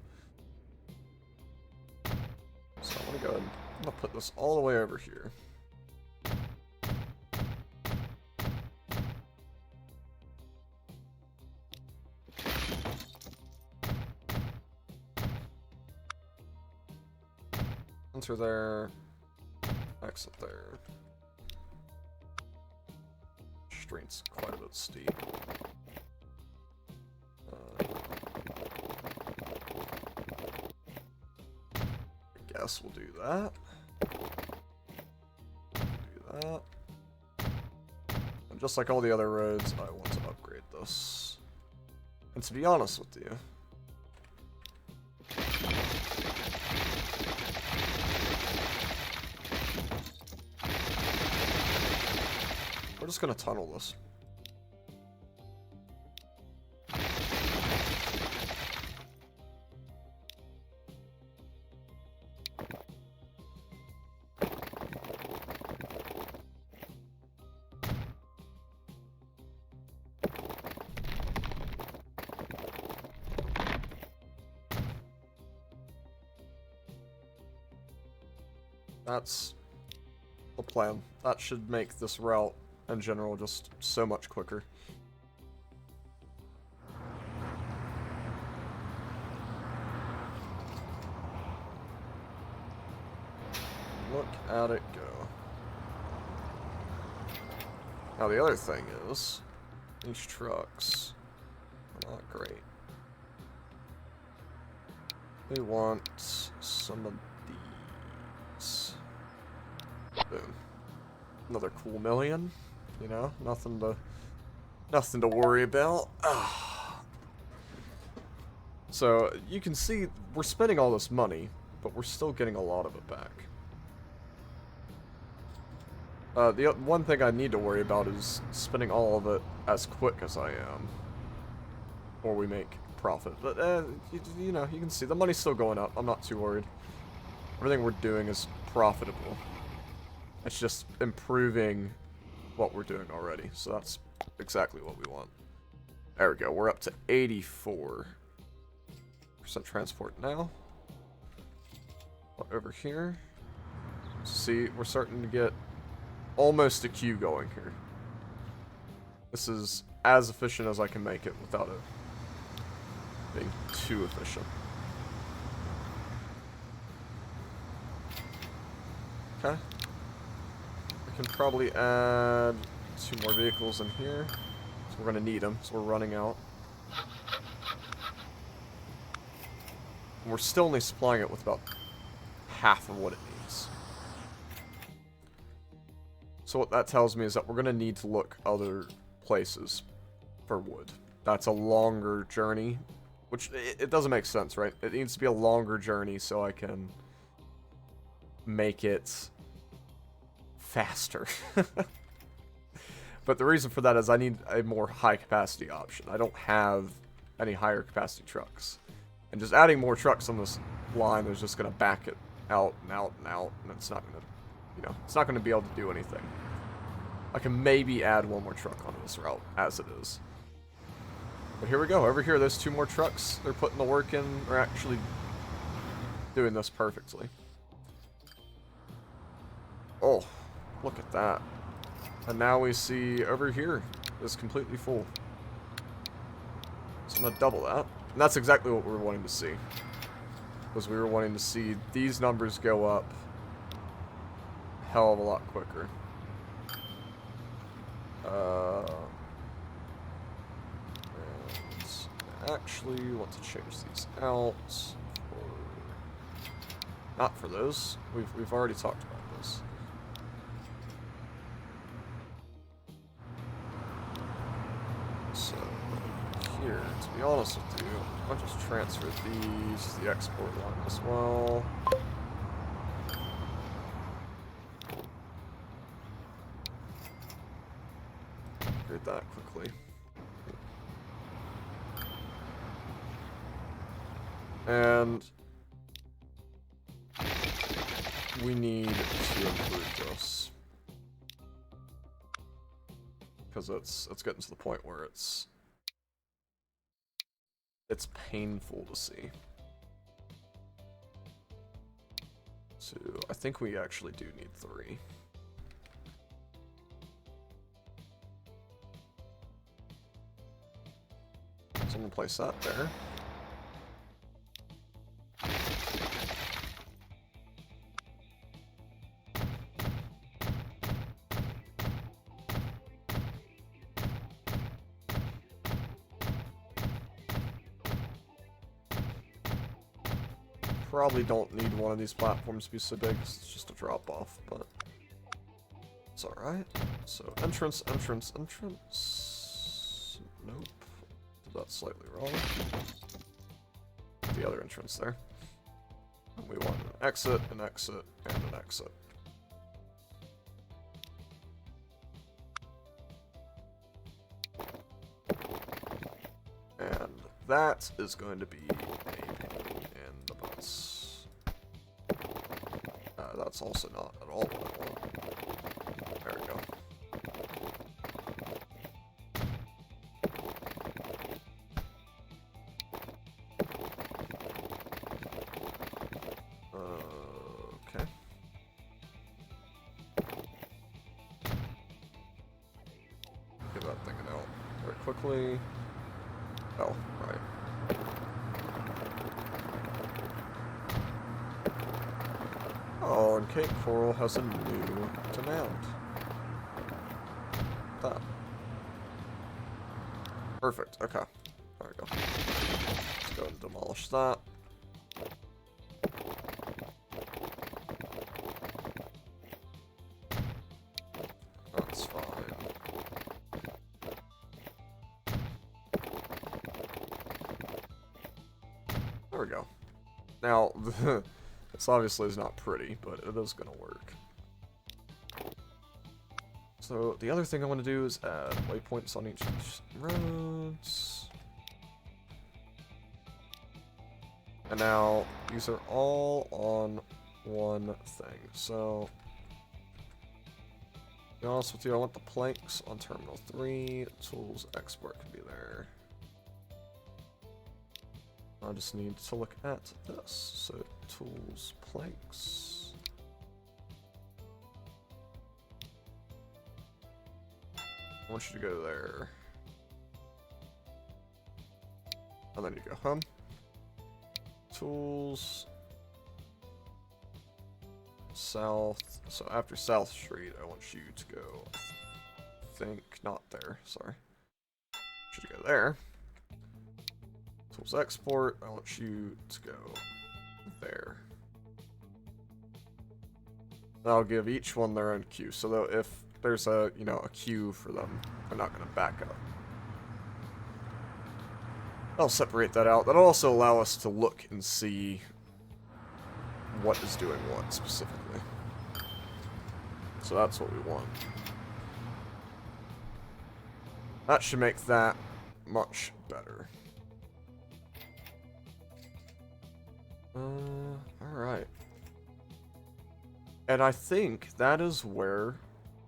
So I'm gonna go ahead and I'm gonna put this all the way over here. Enter there, exit there. Street's quite a bit steep. I guess we'll do that. Do that. And just like all the other roads, I want to upgrade this. And to be honest with you, we're just gonna tunnel this. That's the plan. That should make this route, in general, just so much quicker. Look at it go. Now the other thing is, these trucks are not great. We want some of these. Boom. Another cool million. You know, nothing to worry about. So you can see we're spending all this money, but we're still getting a lot of it back. The one thing I need to worry about is spending all of it as quick as I am, or we make profit. But you know, you can see the money's still going up. I'm not too worried. Everything we're doing is profitable. It's just improving what we're doing already. So that's exactly what we want. There we go. We're up to 84% transport now. Over here. See, we're starting to get almost a queue going here. This is as efficient as I can make it without it being too efficient. Okay. I can probably add 2 more vehicles in here. So we're going to need them, so we're running out. And we're still only supplying it with about half of what it needs. So what that tells me is that we're going to need to look other places for wood. That's a longer journey, which it doesn't make sense, right? It needs to be a longer journey so I can make it faster. But the reason for that is I need a more high capacity option. I don't have any higher capacity trucks. And just adding more trucks on this line is just going to back it out and out and out, and it's not going to, you know, it's not going to be able to do anything. I can maybe add 1 more truck onto this route, as it is. But here we go. Over here, there's 2 more trucks. They're putting the work in. They're actually doing this perfectly. Oh, look at that. And now we see over here is completely full. So I'm going to double that. And that's exactly what we were wanting to see. Was we were wanting to see these numbers go up a hell of a lot quicker. And actually want to change these out. Not for those. We've already talked about this. So here, to be honest with you, I'll just transfer these to the export line as well. Upgrade that quickly. And we need to improve this. Because it's getting to the point where it's painful to see. So I think we actually do need 3. So I'm gonna place that there. Probably don't need one of these platforms to be so big, it's just a drop off, but it's alright. So entrance, entrance, entrance. Nope. Did that slightly wrong. The other entrance there. And we want an exit, and an exit. And that is going to be a pain in the butts. That's also not at all what I want. There we go. Okay. quickly. Oh, right. Oh, and Cape Coral has a new demand. That. Perfect, okay. There we go. Let's go and demolish that. That's fine. There we go. Now, this obviously is not pretty, but it is going to work. So, the other thing I want to do is add waypoints on each of these roads. And now, these are all on one thing. So, to be honest with you, I want the planks on Terminal 3. Tools export can be there. I just need to look at this. So, tools, planks. I want you to go there. And then you go home. Tools. South. So after South Street, I want you to go, I think, not there, sorry. I want you to go there. Tools export, I want you to go there. I'll give each one their own queue, so that if there's a, you know, a queue for them, they're not going to back up. I'll separate that out. That'll also allow us to look and see what is doing what specifically. So that's what we want. That should make that much better. Alright. And I think that is where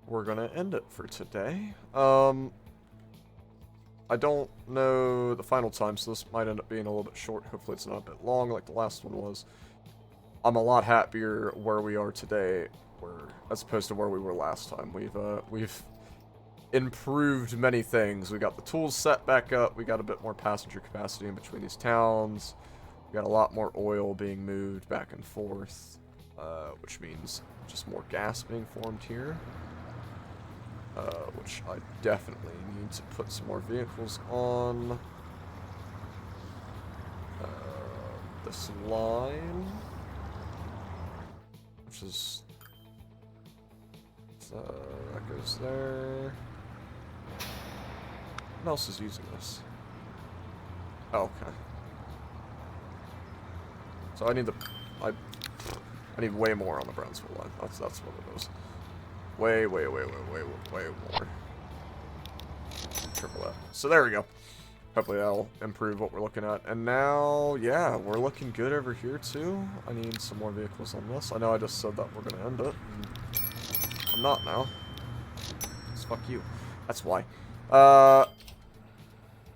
we're gonna end it for today. I don't know the final time, so this might end up being a little bit short. Hopefully it's not a bit long like the last one was. I'm a lot happier where we are today, as opposed to where we were last time. We've improved many things. We got the tools set back up. We got a bit more passenger capacity in between these towns. We got a lot more oil being moved back and forth, which means just more gas being formed here. Which I definitely need to put some more vehicles on this line, which is that goes there. What else is using this? Oh, okay. So I need I need way more on the Brownsville line. That's what it is. Way more. Triple that. So there we go. Hopefully that'll improve what we're looking at. And now, yeah, we're looking good over here too. I need some more vehicles on this. I know I just said that we're going to end it. I'm not now. Just fuck you. That's why.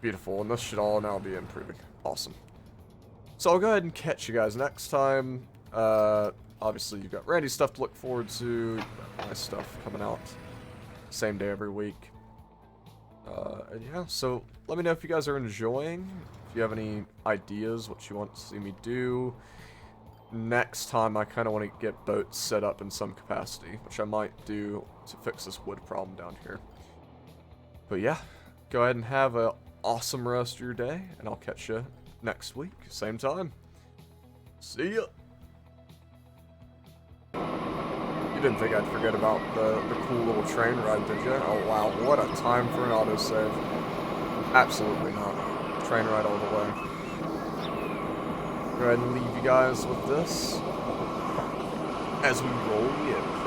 Beautiful. And this should all now be improving. Awesome. So I'll go ahead and catch you guys next time. Obviously, you've got Randy's stuff to look forward to. You've got my stuff coming out same day every week. And yeah, so let me know if you guys are enjoying. If you have any ideas, what you want to see me do. Next time, I kind of want to get boats set up in some capacity, which I might do to fix this wood problem down here. But yeah, go ahead and have an awesome rest of your day, and I'll catch you next week, same time. See ya! You didn't think I'd forget about the cool little train ride, did you? Oh wow, what a time for an autosave. Absolutely not. Train ride all the way. Go ahead and leave you guys with this as we roll in.